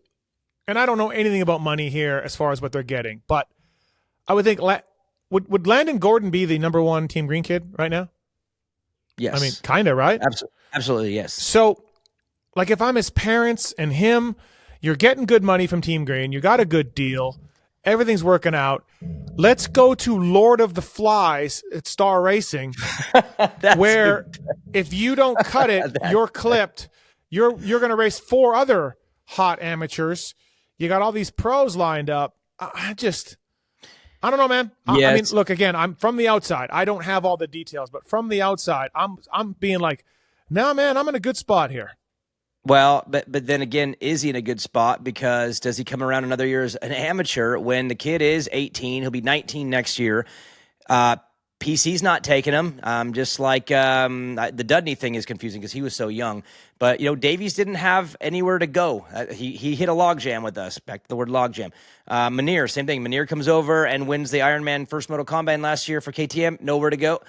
and I don't know anything about money here as far as what they're getting, but I would think would Landon Gordon be the number one Team Green kid right now? Yes. I mean, kind of, right? Absolutely, yes. So, like, if I'm his parents and him, you're getting good money from Team Green, you got a good deal, everything's working out. Let's go to Lord of the Flies at Star Racing, where if you don't cut it, you're clipped. You're going to race 4 other hot amateurs. You got all these pros lined up. I don't know, man. Yes. I mean, look, again, I'm from the outside. I don't have all the details, but from the outside, I'm being like, no, man, I'm in a good spot here. Well, but then again, is he in a good spot? Because does he come around another year as an amateur when the kid is 18? He'll be 19 next year. PC's not taking him. Just like the Dudney thing is confusing because he was so young. But, Davies didn't have anywhere to go. He hit a logjam with us. Back to the word logjam. Munir, same thing. Munir comes over and wins the Ironman First Moto Combine last year for KTM. Nowhere to go.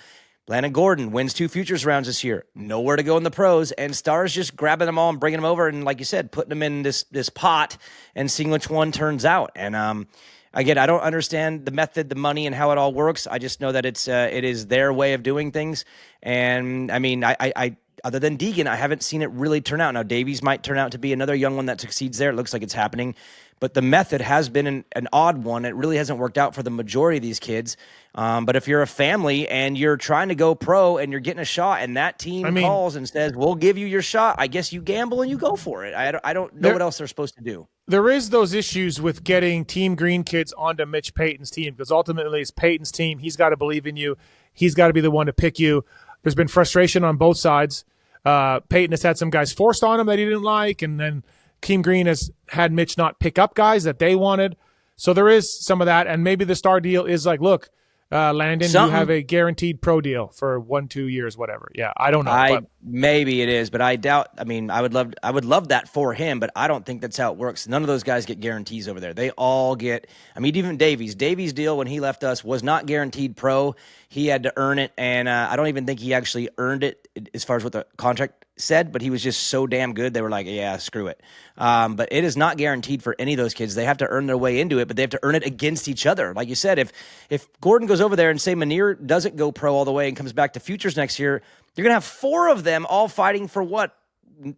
Landon Gordon wins 2 Futures rounds this year. Nowhere to go in the pros. And Star's just grabbing them all and bringing them over. And like you said, putting them in this pot and seeing which one turns out. And again, I don't understand the method, the money, and how it all works. I just know that it is their way of doing things. And I mean, I other than Deegan, I haven't seen it really turn out. Now, Davies might turn out to be another young one that succeeds there. It looks like it's happening. But the method has been an odd one. It really hasn't worked out for the majority of these kids. But if you're a family and you're trying to go pro and you're getting a shot and that team calls and says, we'll give you your shot, I guess you gamble and you go for it. I don't know what else they're supposed to do. There is those issues with getting Team Green kids onto Mitch Payton's team, because ultimately it's Payton's team. He's got to believe in you. He's got to be the one to pick you. There's been frustration on both sides. Payton has had some guys forced on him that he didn't like, and then Team Green has had Mitch not pick up guys that they wanted. So there is some of that, and maybe the Star deal is like, look, Landon, you have a guaranteed pro deal for 1-2 years, whatever. Yeah, I don't know. Maybe it is, but I doubt. I mean, I would love that for him, but I don't think that's how it works. None of those guys get guarantees over there. They all get. I mean, even Davies' deal when he left us was not guaranteed pro. He had to earn it, and I don't even think he actually earned it as far as what the contract said, but he was just so damn good. They were like, yeah, screw it. But it is not guaranteed for any of those kids. They have to earn their way into it, but they have to earn it against each other. Like you said, if Gordon goes over there and say Munir doesn't go pro all the way and comes back to Futures next year, you're going to have 4 of them all fighting for what?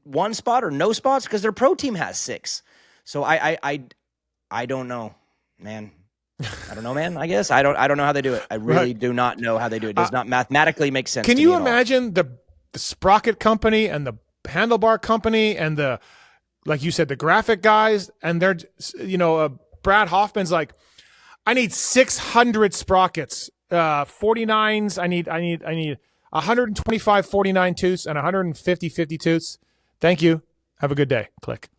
1 spot or no spots? Because their pro team has 6. So I don't know, man. I don't know, man. I guess I don't know how they do it. I really do not know how they do it. It does not mathematically make sense. Can you imagine the Sprocket company and the Handlebar company and the, like you said, the graphic guys, and they're, Brad Hoffman's like, I need 600 sprockets, 49s. I need 125 49 tooths and 150 50 tooths. Thank you. Have a good day. Click.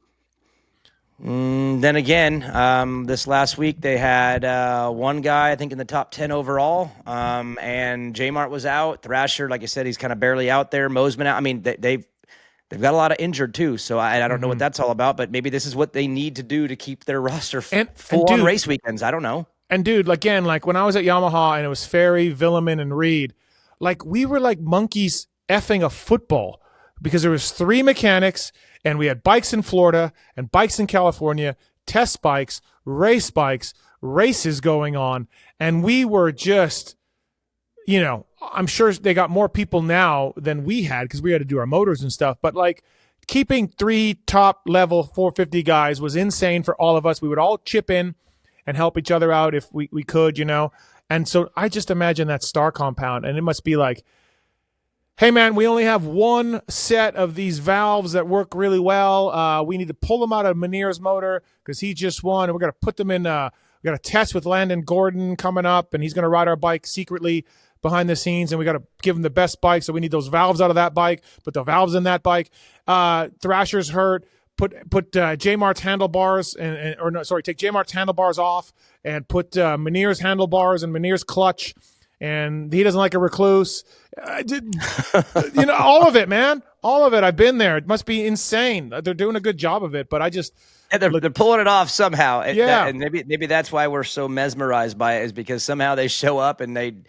Then again, this last week they had one guy, I think, in the top 10 overall, and J-Mart was out. Thrasher, like I said, he's kind of barely out there. Mosman out. I mean, they've got a lot of injured, too, so I don't know what that's all about, but maybe this is what they need to do to keep their roster full on race weekends. I don't know. And, dude, again, like when I was at Yamaha and it was Ferry, Villeman, and Reed, like we were like monkeys effing a football because there was 3 mechanics, and we had bikes in Florida and bikes in California, test bikes, races going on. And we were just, I'm sure they got more people now than we had because we had to do our motors and stuff. But like keeping 3 top level 450 guys was insane for all of us. We would all chip in and help each other out if we could, And so I just imagine that Star compound, and it must be like, hey, man, we only have 1 set of these valves that work really well. We need to pull them out of Munir's motor because he just won. And we're going to put them in. We got a test with Landon Gordon coming up, and he's going to ride our bike secretly behind the scenes. And we got to give him the best bike. So we need those valves out of that bike, put the valves in that bike. Thrasher's hurt. Put J-Mart's handlebars take J-Mart's handlebars off and put Munir's handlebars and Munir's clutch. And he doesn't like a recluse. All of it, man. All of it. I've been there. It must be insane. They're doing a good job of it, but I just And they're pulling it off somehow. Yeah. And maybe that's why we're so mesmerized by it, is because somehow they show up and then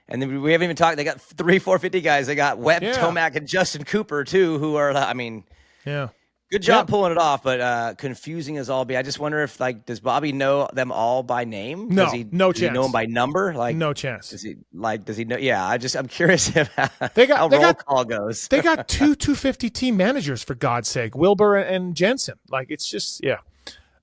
we haven't even talked. They got 3 450 guys. They got Webb, Tomac, and Justin Cooper too, who are, I mean, yeah. Good job pulling it off, but confusing as all be. I just wonder if, like, does Bobby know them all by name? No, does he, no does chance. He know them by number? Like, no chance. Does he know? Yeah, I'm curious if how roll call goes. They got 2 250 team managers, for God's sake, Wilbur and Jensen. Like, it's just, yeah.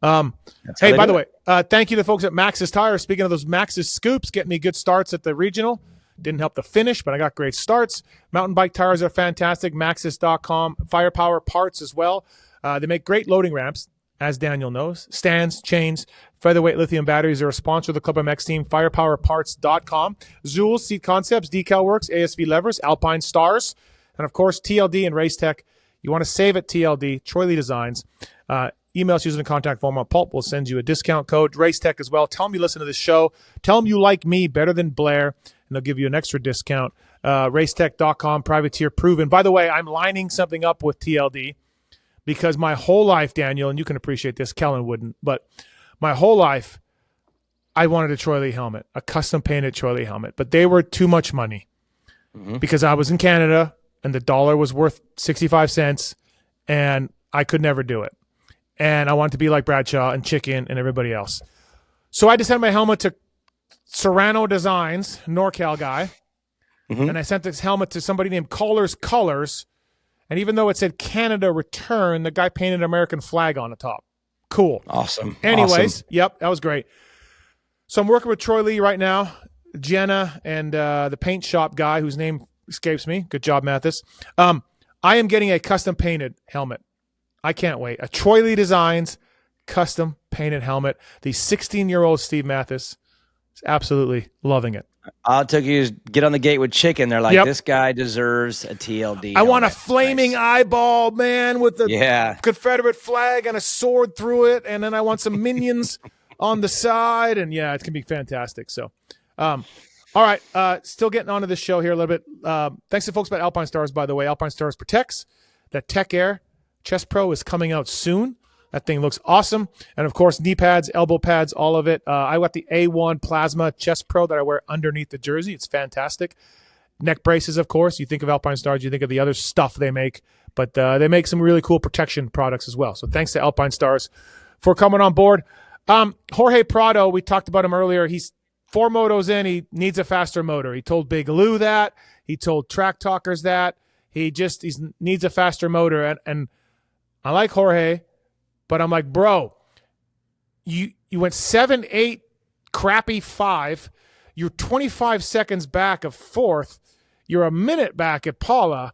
Hey, by the way, thank you to the folks at Max's Tires. Speaking of those Max's scoops, getting me good starts at the regional. Didn't help the finish, but I got great starts. Mountain bike tires are fantastic. Maxis.com. Firepower parts as well. They make great loading ramps, as Daniel knows. Stands, chains, featherweight lithium batteries. They're a sponsor of the Club MX team. Firepowerparts.com. Zool, Seat Concepts, Decal Works, ASV Levers, Alpine Stars, and of course TLD and Race Tech. You want to save at TLD, Troy Lee Designs. Email us using the contact form on Pulp. We'll send you a discount code. Race Tech as well. Tell them you listen to this show. Tell them you like me better than Blair, and they'll give you an extra discount. Racetech.com, privateer proven. By the way, I'm lining something up with TLD because my whole life, Daniel, and you can appreciate this, Kellen wouldn't, but my whole life, I wanted a Troy Lee helmet, a custom painted Troy Lee helmet, but they were too much money because I was in Canada and the dollar was worth 65 cents and I could never do it. And I wanted to be like Bradshaw and Chicken and everybody else. So I just sent my helmet to Serrano Designs, NorCal guy, and I sent this helmet to somebody named Caller's Colors. And even though it said Canada Return, the guy painted an American flag on the top. Cool. Awesome. Anyways, Yep, that was great. So I'm working with Troy Lee right now, Jenna, and the paint shop guy whose name escapes me. Good job, Mathis. I am getting a custom painted helmet. I can't wait. A Troy Lee Designs custom painted helmet. The 16-year-old Steve Mathis is absolutely loving it. All it took you is get on the gate with Chicken. They're like, this guy deserves a TLD. I want a flaming eyeball, man, with the Confederate flag and a sword through it. And then I want some minions on the side. And, yeah, it's going to be fantastic. So, all right, still getting onto this show here a little bit. Thanks to folks about Alpine Stars, by the way. Alpine Stars protects. That Tech Air Chest Pro is coming out soon. That thing looks awesome. And, of course, knee pads, elbow pads, all of it. I got the A1 Plasma Chest Pro that I wear underneath the jersey. It's fantastic. Neck braces, of course. You think of Alpine Stars, you think of the other stuff they make. But they make some really cool protection products as well. So thanks to Alpine Stars for coming on board. Jorge Prado, we talked about him earlier. He's 4 motos in. He needs a faster motor. He told Big Lou that. He told Track Talkers that. He needs a faster motor. And I like Jorge, but I'm like, bro, you went 7, 8, crappy 5. You're 25 seconds back of 4th. You're a minute back at Paula.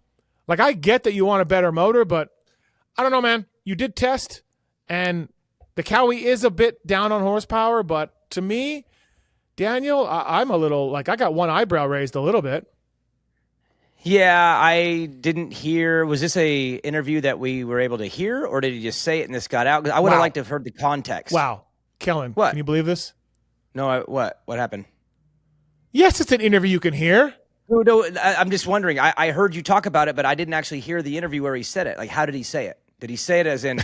Like, I get that you want a better motor, but I don't know, man. You did test, and the Cowie is a bit down on horsepower, but to me, Daniel, I'm a little, like, I got one eyebrow raised a little bit. Yeah, I didn't hear. Was this a interview that we were able to hear, or did he just say it and this got out? Because I would have liked to have heard the context. Wow. Kellen, what? Can you believe this? No, what? What happened? Yes, it's an interview you can hear. No, I'm just wondering. I heard you talk about it, but I didn't actually hear the interview where he said it. Like, how did he say it? Did he say it as in,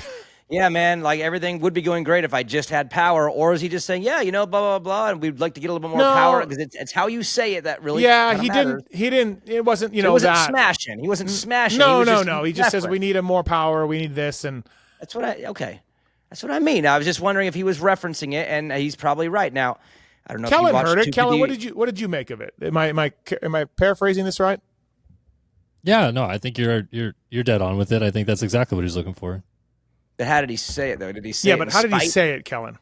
yeah, man, like everything would be going great if I just had power? Or is he just saying, yeah, blah, blah, blah, and we'd like to get a little bit more power? Because it's how you say it that really matters. He didn't, it wasn't, He wasn't smashing. He wasn't smashing. No. He just says we need more power. We need this. And that's what I mean. I was just wondering if he was referencing it, and he's probably right. Now, I don't know Kellen if you watched heard it. 2PD. Kellen, what did you make of it? Am I paraphrasing this right? Yeah, no, I think you're dead on with it. I think that's exactly what he's looking for. But how did he say it though? Did he say it but how did he say it, Kellen?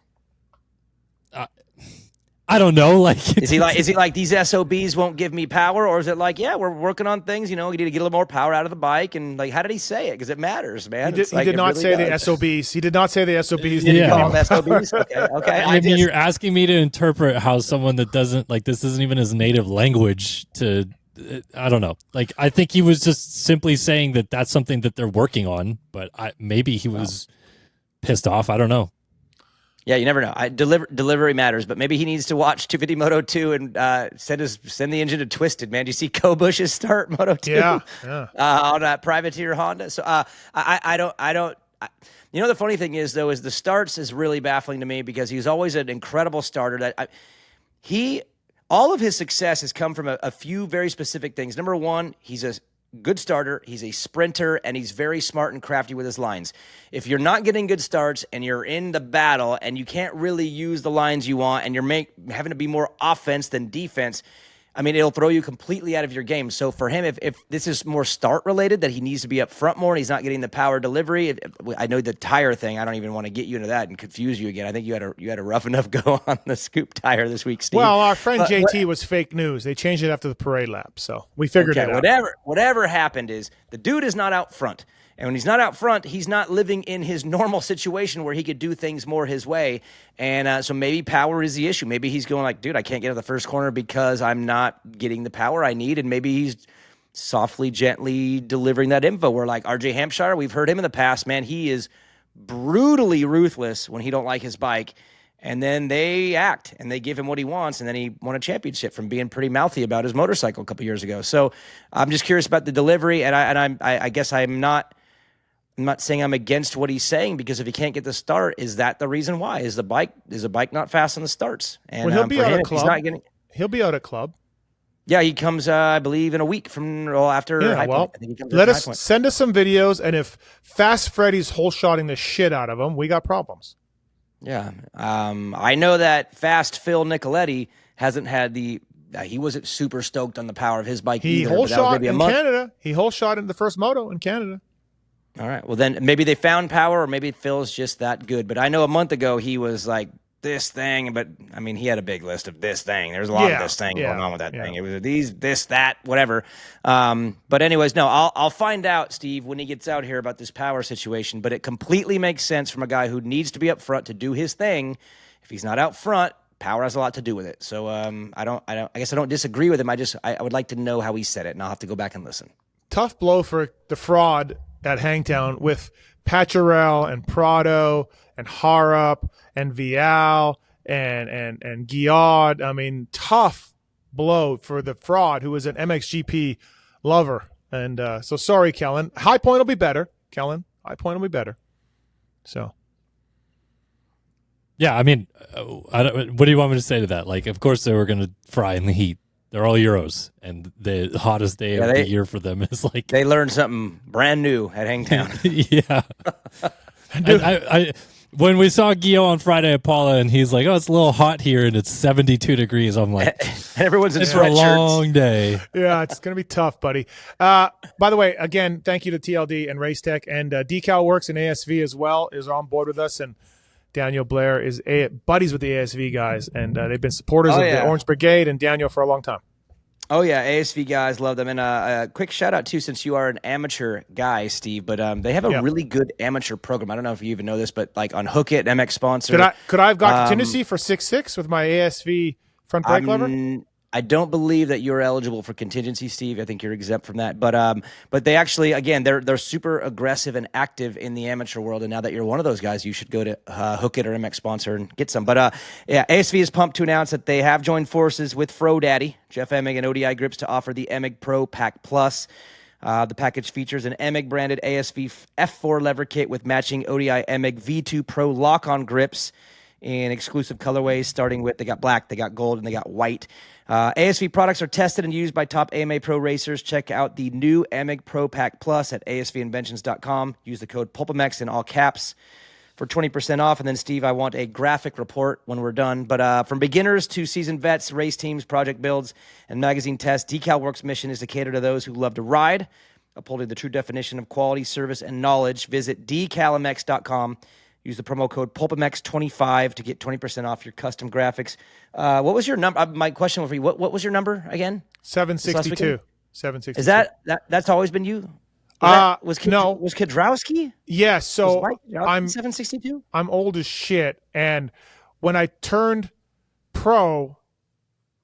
I don't know. Like, is he like these SOBs won't give me power, or is it like, yeah, we're working on things, you know, we need to get a little more power out of the bike, and like, how did he say it? Because it matters, man. He did not say the SOBs. He did not say the SOBs. Did he call them SOBs? Okay. I mean, you're asking me to interpret how someone that doesn't like this isn't even his native language to. I don't know. Like, I think he was just simply saying that that's something that they're working on, but maybe he was pissed off. I don't know. Yeah, you never know. Delivery matters, but maybe he needs to watch 250 Moto 2 and send the engine to Twisted, man. Do you see Kobush's start Moto 2? Yeah. On that privateer Honda. So you know, the funny thing is, though, is the starts is really baffling to me because he's always an incredible starter. All of his success has come from a few very specific things. Number one, he's a good starter, he's a sprinter, and he's very smart and crafty with his lines. If you're not getting good starts and you're in the battle and you can't really use the lines you want and you're having to be more offense than defense, I mean, it'll throw you completely out of your game. So for him, if this is more start related, that he needs to be up front more and he's not getting the power delivery. I know the tire thing. I don't even want to get you into that and confuse you again. I think you had a rough enough go on the scoop tire this week, Steve. Well, our friend JT was fake news. They changed it after the parade lap, so we figured it out. Whatever happened is the dude is not out front. And when he's not out front, he's not living in his normal situation where he could do things more his way. And so maybe power is the issue. Maybe he's going like, dude, I can't get to the first corner because I'm not getting the power I need. And maybe he's softly, gently delivering that info. Where like RJ Hampshire, we've heard him in the past, man, he is brutally ruthless when he don't like his bike. And then they act and they give him what he wants. And then he won a championship from being pretty mouthy about his motorcycle a couple years ago. So I'm just curious about the delivery. And I guess I'm not saying I'm against what he's saying, because if he can't get the start, is that the reason why? Is the bike not fast on the starts? And well, he'll be out at club. He'll be out at club. Yeah, he comes, I believe, in a week after High Point. I think he comes send us some videos, and if Fast Freddy's whole shotting the shit out of him, we got problems. Yeah, I know that Fast Phil Nicoletti hasn't had he wasn't super stoked on the power of his bike either. He whole shot in Canada. He whole shot in the first moto in Canada. All right. Well, then maybe they found power, or maybe Phil's just that good. But I know a month ago he was like this thing, but I mean, he had a big list of this thing. There's a lot of this thing going on with that thing. It was this, that, whatever. But anyways, no, I'll find out, Steve, when he gets out here about this power situation. But it completely makes sense from a guy who needs to be up front to do his thing. If he's not out front, power has a lot to do with it. So I guess I don't disagree with him. I would like to know how he said it, and I'll have to go back and listen. Tough blow for the fraud at Hangtown with Pacharel and Prado and Harrop and Vial and Guiard. I mean, tough blow for the fraud who is an MXGP lover. And so sorry, Kellen. High Point will be better, Kellen. High Point will be better. So. Yeah, I mean, what do you want me to say to that? Like, of course they were going to fry in the heat. They're all Euros, and the hottest day of the year for them is like they learned something brand new at Hangtown. Yeah, I when we saw Guillaume on Friday at Paula, and he's like, "Oh, it's a little hot here, and it's 72 degrees." I'm like, everyone's in it's a long day. Yeah, it's gonna be tough, buddy. By the way, again, thank you to TLD and Race Tech, and Decal Works and ASV as well is on board with us, and Daniel Blair is buddies with the ASV guys, and they've been supporters of the Orange Brigade and Daniel for a long time. Oh, yeah, ASV guys, love them. And a quick shout-out, too, since you are an amateur guy, Steve, but they have a really good amateur program. I don't know if you even know this, but like on Hook It, MX sponsor. Could I have got contingency for 6.6 with my ASV front brake lever? I don't believe that you're eligible for contingency, Steve. I think you're exempt from that. But they actually, again, they're super aggressive and active in the amateur world. And now that you're one of those guys, you should go to Hook It or MX sponsor and get some. But yeah, ASV is pumped to announce that they have joined forces with Fro Daddy, Jeff Emig, and ODI Grips to offer the Emig Pro Pack Plus. The package features an Emig branded ASV F4 lever kit with matching ODI Emig V2 Pro lock-on grips in exclusive colorways, starting with they got black, they got gold, and they got white. ASV products are tested and used by top AMA Pro racers. Check out the new Emig Pro Pack Plus at asvinventions.com. Use the code PulpaMex in all caps for 20% off. And then, Steve, I want a graphic report when we're done. But from beginners to seasoned vets, race teams, project builds, and magazine tests, DecalWorks' mission is to cater to those who love to ride, upholding the true definition of quality, service, and knowledge. Visit decalmx.com. Use the promo code PulpaMex25 to get 20% off your custom graphics. What was your number? My question for you, what was your number again? 762. 762. Is that's always been you? Was Kedrowski? Yeah, so I'm 762. I'm old as shit, and when I turned pro,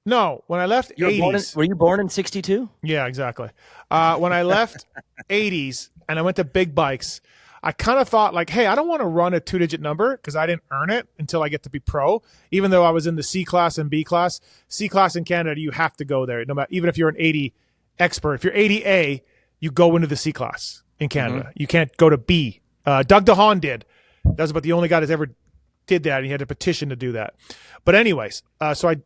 when I left 80s. Were you born in 62? Yeah, exactly. When I left 80s and I went to big bikes, I kind of thought like, hey, I don't want to run a 2-digit number because I didn't earn it until I get to be pro. Even though I was in the C class and B class, C class in Canada, you have to go there. No matter, even if you're an 80 expert, if you're 80A, you go into the C class in Canada. You can't go to B. Doug DeHaan did. That was about the only guy that's ever did that, and he had a petition to do that. But anyways, so I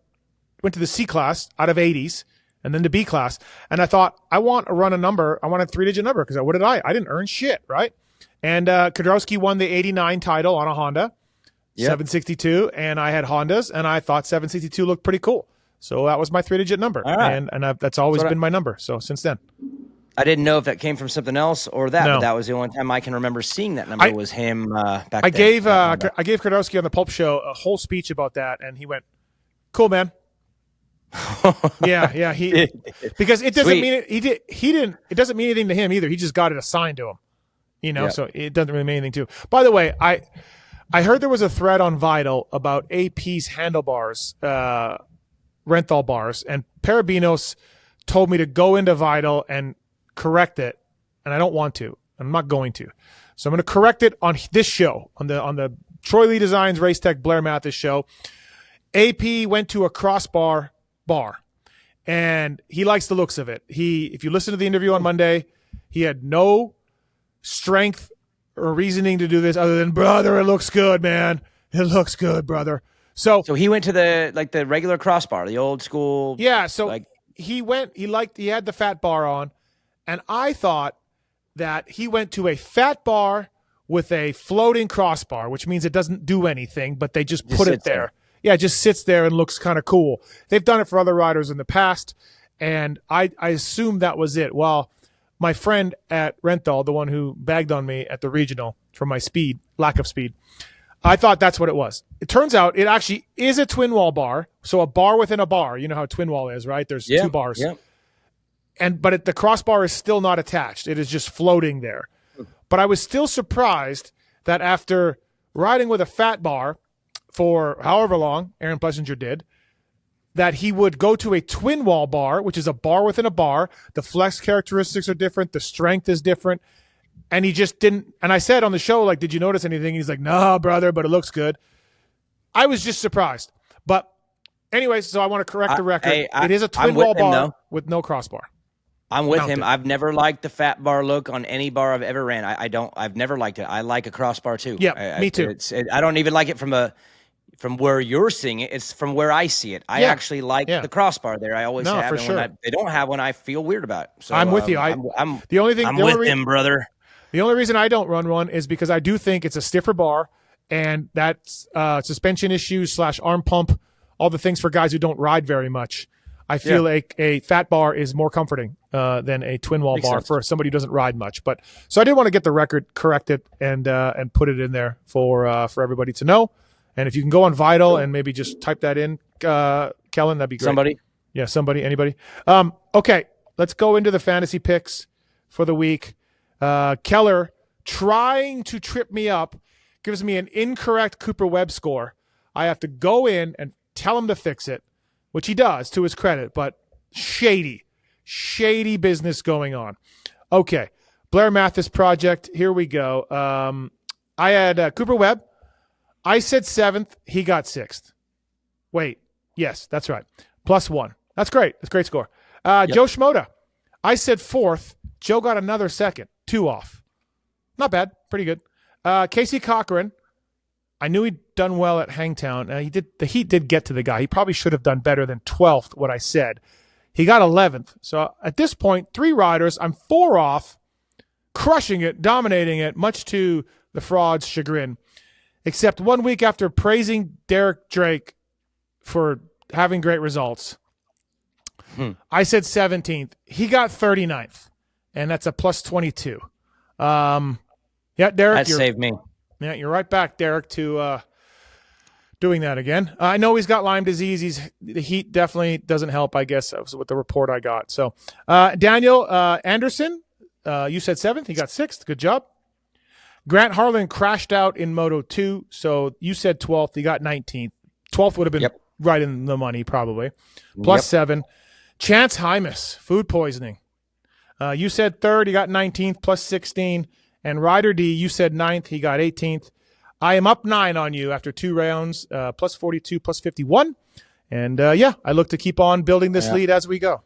went to the C class out of 80s, and then the B class, and I thought, I want to run a number. I want a 3-digit number because what did I? I didn't earn shit, right? And Kudrowski won the 89 title on a Honda, 762, and I had Hondas, and I thought 762 looked pretty cool. So that was my 3-digit number, and that's always been my number. So since then. I didn't know if that came from something else or that, but that was the only time I can remember seeing that number was him back then. I gave Kudrowski on the Pulp Show a whole speech about that, and he went, "Cool, man." yeah. He because it doesn't mean it. He didn't. It doesn't mean anything to him either. He just got it assigned to him. So it doesn't really mean anything to. By the way, I heard there was a thread on Vital about AP's handlebars, Renthal bars, and Parabinos told me to go into Vital and correct it, and I don't want to. I'm not going to. So I'm going to correct it on this show, on the Troy Lee Designs Race Tech Blair Matthes show. AP went to a crossbar bar, and he likes the looks of it. If you listen to the interview on Monday, he had no strength or reasoning to do this other than, brother, it looks good, man. It looks good, brother. So he went to the regular crossbar, the old school. Yeah. So he had the fat bar on, and I thought that he went to a fat bar with a floating crossbar, which means it doesn't do anything, but they just put it there. Yeah, it just sits there and looks kind of cool. They've done it for other riders in the past, and I assumed that was it. Well, my friend at Renthal, the one who bagged on me at the regional for my lack of speed, I thought that's what it was. It turns out it actually is a twin wall bar. So a bar within a bar. You know how a twin wall is, right? There's 2 bars. Yeah. But the crossbar is still not attached. It is just floating there. But I was still surprised that after riding with a fat bar for however long Aaron Plessinger did, that he would go to a twin wall bar, which is a bar within a bar. The flex characteristics are different. The strength is different. And he just didn't. And I said on the show, like, did you notice anything? He's like, no, brother, but it looks good. I was just surprised. But anyways, so I want to correct the record. It is a twin wall bar with no crossbar. I'm with him. I've never liked the fat bar look on any bar I've ever ran. I've never liked it. I like a crossbar too. Yeah, me too. I don't even like it from where you're seeing it. It's from where I see it. I actually like the crossbar there. I always have. For and sure. when they don't have one, I feel weird about it. So I'm with you. I'm with him, brother. The only reason I don't run one is because I do think it's a stiffer bar, and that's suspension issues / arm pump, all the things for guys who don't ride very much. I feel like a fat bar is more comforting than a twin wall bar for somebody who doesn't ride much. But so I did want to get the record corrected and put it in there for everybody to know. And if you can go on Vital and maybe just type that in, Kellen, that'd be great. Somebody, anybody. Okay, let's go into the fantasy picks for the week. Keller, trying to trip me up, gives me an incorrect Cooper Webb score. I have to go in and tell him to fix it, which he does to his credit, but shady business going on. Okay, Blair Matthes project. Here we go. I had Cooper Webb. I said 7th. He got 6th. Wait. Yes, that's right. +1. That's great. That's a great score. Joe Schmoda. I said 4th. Joe got another 2nd. 2 off. Not bad. Pretty good. Casey Cochran. I knew he'd done well at Hangtown. The heat did get to the guy. He probably should have done better than 12th, what I said. He got 11th. So at this point, 3 riders. I'm 4 off, crushing it, dominating it, much to the fraud's chagrin. Except 1 week after praising Derek Drake for having great results, I said 17th. He got 39th, and that's a +22. Derek. That saved me. Yeah, you're right back, Derek, to doing that again. I know he's got Lyme disease. The heat definitely doesn't help, I guess, that was what the report I got. So, Daniel Anderson, you said 7th. He got 6th. Good job. Grant Harlan crashed out in Moto 2, so you said 12th. He got 19th. 12th would have been right in the money, probably. +7. Chance Hymas, food poisoning. You said 3rd. He got 19th, +16. And Ryder D, you said 9th. He got 18th. I am up 9 on you after 2 rounds, plus 42, plus 51. And I look to keep on building this lead as we go.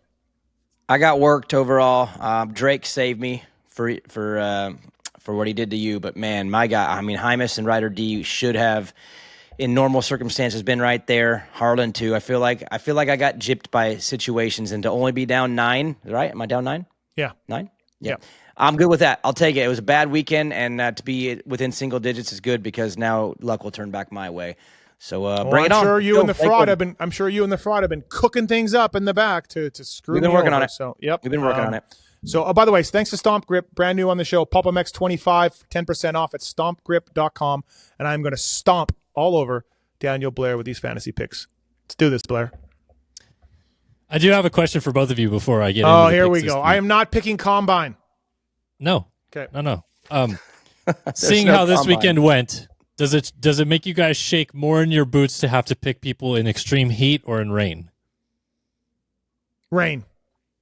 I got worked overall. Drake saved me for what he did to you, but man, my guy, I mean, Hymas and Ryder D should have, in normal circumstances, been right there. Harlan too. I feel like I got gypped by situations, and to only be down 9, right? Am I down 9? Yeah. 9? Yeah. I'm good with that. I'll take it. It was a bad weekend, and to be within single digits is good because now luck will turn back my way. So bring it on. I'm sure you and the fraud have been cooking things up in the back to screw me over. We've been working on it. So yep, we've been working on it. So by the way, thanks to Stomp Grip, brand new on the show, PulpMX 25, 10% off at stompgrip.com, and I'm going to stomp all over Daniel Blair with these fantasy picks. Let's do this, Blair. I do have a question for both of you before I get into Oh, the here picks we this go. week. I am not picking Combine. No. Okay. No. Seeing no how this Combine. weekend went, does it make you guys shake more in your boots to have to pick people in extreme heat or in rain? Rain,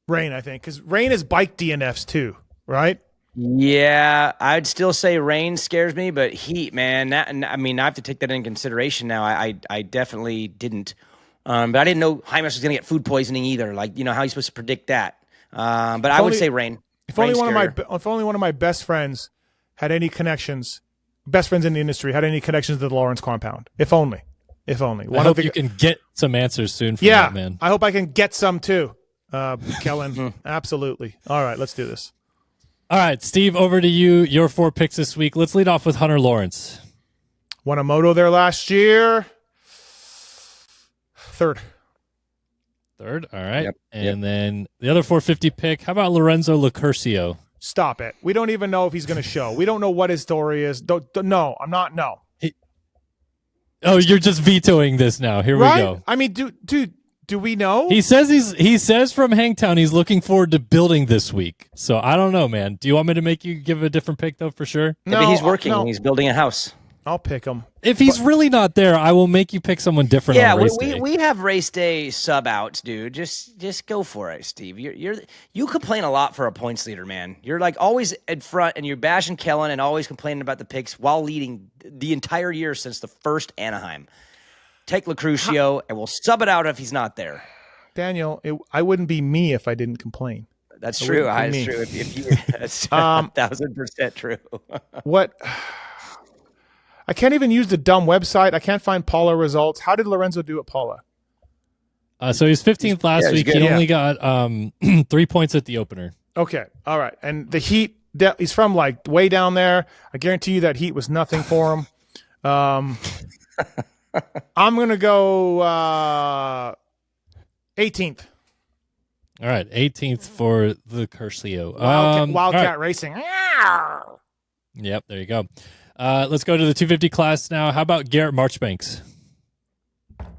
I think, because rain is bike DNFs too, right? Yeah, I'd still say rain scares me, but heat, man. I have to take that into consideration now. I definitely didn't. But I didn't know Hymas was going to get food poisoning either. Like, how are you supposed to predict that? But I would say rain. If only one of my best friends had any connections, best friends in the industry had any connections to the Lawrence compound. If only. I hope you can get some answers soon from that, man. I hope I can get some too, Kellen. Absolutely. All right, let's do this. All right, Steve, over to you. Your 4 picks this week. Let's lead off with Hunter Lawrence. Won a moto there last year. Third. All right. Yep. And then the other 450 pick, how about Lorenzo Locurcio? Stop it. We don't even know if he's going to show. We don't know what his story is. No, I'm not. No. Oh, you're just vetoing this now. Here Right? we go. I mean, do we know? He says from Hangtown he's looking forward to building this week. So I don't know, man. Do you want me to make you give a different pick though for sure? Maybe he's working. No. He's building a house. I'll pick him. If he's really not there, I will make you pick someone different. Yeah, on race day. we have race day sub outs, dude. Just go for it, Steve. You complain a lot for a points leader, man. You're like always in front, and you're bashing Kellen and always complaining about the picks while leading the entire year since the first Anaheim. Take Locurcio, and we'll sub it out if he's not there. Daniel, I wouldn't be me if I didn't complain. That's true. wouldn't be That's me. true. That's 1,000% true. What? I can't even use the dumb website. I can't find Paula results. How did Lorenzo do at Paula? So he was 15th last he's week. good. He only got 3 points at the opener. Okay. All right. And the heat, he's from like way down there. I guarantee you that heat was nothing for him. I'm going to go 18th. All right, 18th for the Curcio. Wildcat Racing. Yep, there you go. Let's go to the 250 class now. How about Garrett Marchbanks?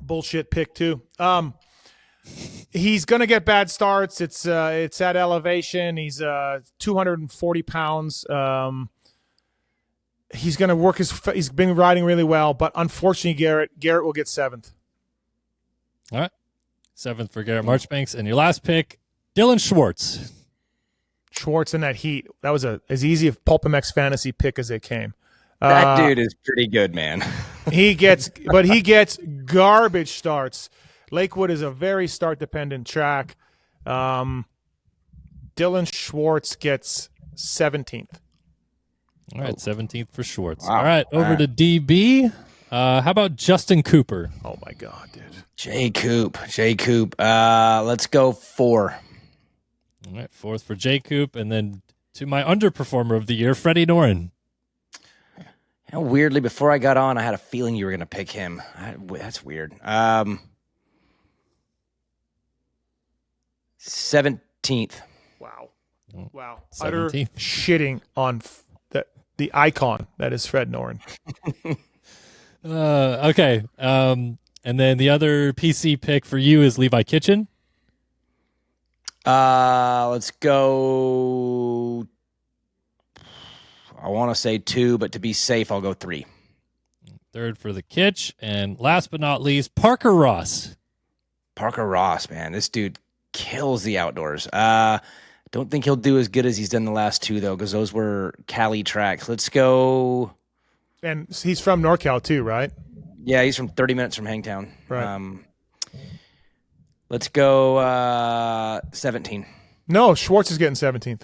Bullshit pick too. He's gonna get bad starts. It's at elevation. He's 240 pounds. He's gonna work he's been riding really well, but unfortunately, Garrett will get 7th. All right, 7th for Garrett Marchbanks, and your last pick, Dylan Schwartz. Schwartz in that heat. That was as easy a PulpMX fantasy pick as it came. That dude is pretty good, man. He gets garbage starts. Lakewood is a very start-dependent track. Dylan Schwartz gets 17th. All right, 17th for Schwartz. Wow. All right, over to DB. How about Justin Cooper? Oh, my God, dude. J. Coop. Let's go 4. All right, 4th for J. Coop. And then to my underperformer of the year, Freddie Noren. You know, weirdly, before I got on, I had a feeling you were going to pick him. That's weird. 17th. Wow. 17th. Utter shitting on the icon that is Fred Noren. Okay. And then the other PC pick for you is Levi Kitchen. Let's go. I want to say 2, but to be safe, I'll go 3. 3rd for the Kitch. And last but not least, Parker Ross. Parker Ross, man. This dude kills the outdoors. Don't think he'll do as good as he's done the last two, though, because those were Cali tracks. Let's go. And he's from NorCal too, right? Yeah, he's from 30 minutes from Hangtown. Right. Let's go 17. No, Schwartz is getting 17th.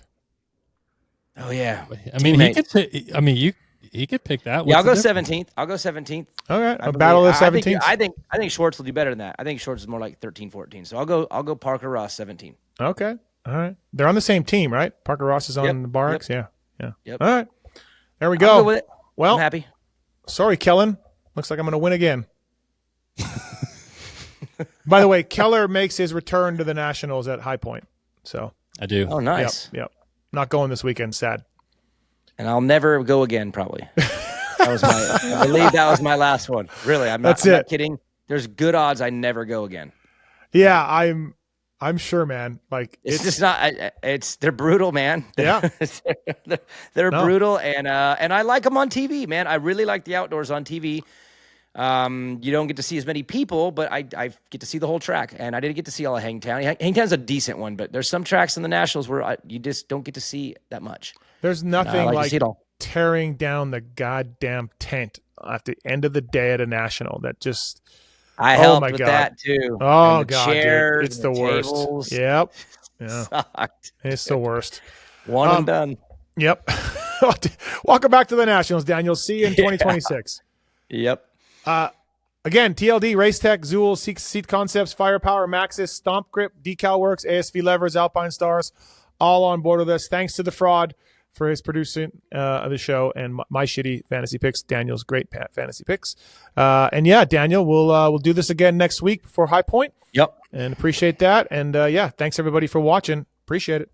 Oh, yeah. I mean, he could pick that. Yeah, I'll go What's the difference? 17th. I'll go 17th. All right, a battle of the 17th. I think Schwartz will do better than that. I think Schwartz is more like 13, 14. So I'll go Parker Ross 17. Okay. All right. They're on the same team, right? Parker Ross is on the Barracks. Yep. Yeah. Yep. All right. There we I'll go. go with it. Well, I'm happy. sorry, Kellen. Looks like I'm going to win again. By the way, Keller makes his return to the Nationals at High Point. So, I do. Oh, nice. Yep. Not going this weekend. Sad. And I'll never go again, probably. I believe that was my last one. Really, I'm not kidding. There's good odds I never go again. Yeah, I'm sure, man. Like it's just not. They're brutal, man. Yeah, they're brutal, and I like them on TV, man. I really like the outdoors on TV. You don't get to see as many people, but I get to see the whole track, and I didn't get to see all of Hangtown. Hangtown's a decent one, but there's some tracks in the Nationals where you just don't get to see that much. There's nothing like it all. tearing down the goddamn tent at the end of the day at a National. That just I helped with that too. Oh and the god, chairs, dude. It's the worst. Tables. Yep. Yeah. Sucked. It's the worst. One and done. Yep. Welcome back to the Nationals, Daniel. See you in 2026. Yep. Again, TLD, Race Tech, Zool, Seat Concepts, Firepower, Maxxis, Stomp Grip, Decal Works, ASV Levers, Alpine Stars, all on board with us. Thanks to the fraud for his producing of the show and my shitty fantasy picks, Daniel's great fantasy picks. And yeah, Daniel, we'll do this again next week for High Point. Yep. And appreciate that. And yeah, thanks everybody for watching. Appreciate it.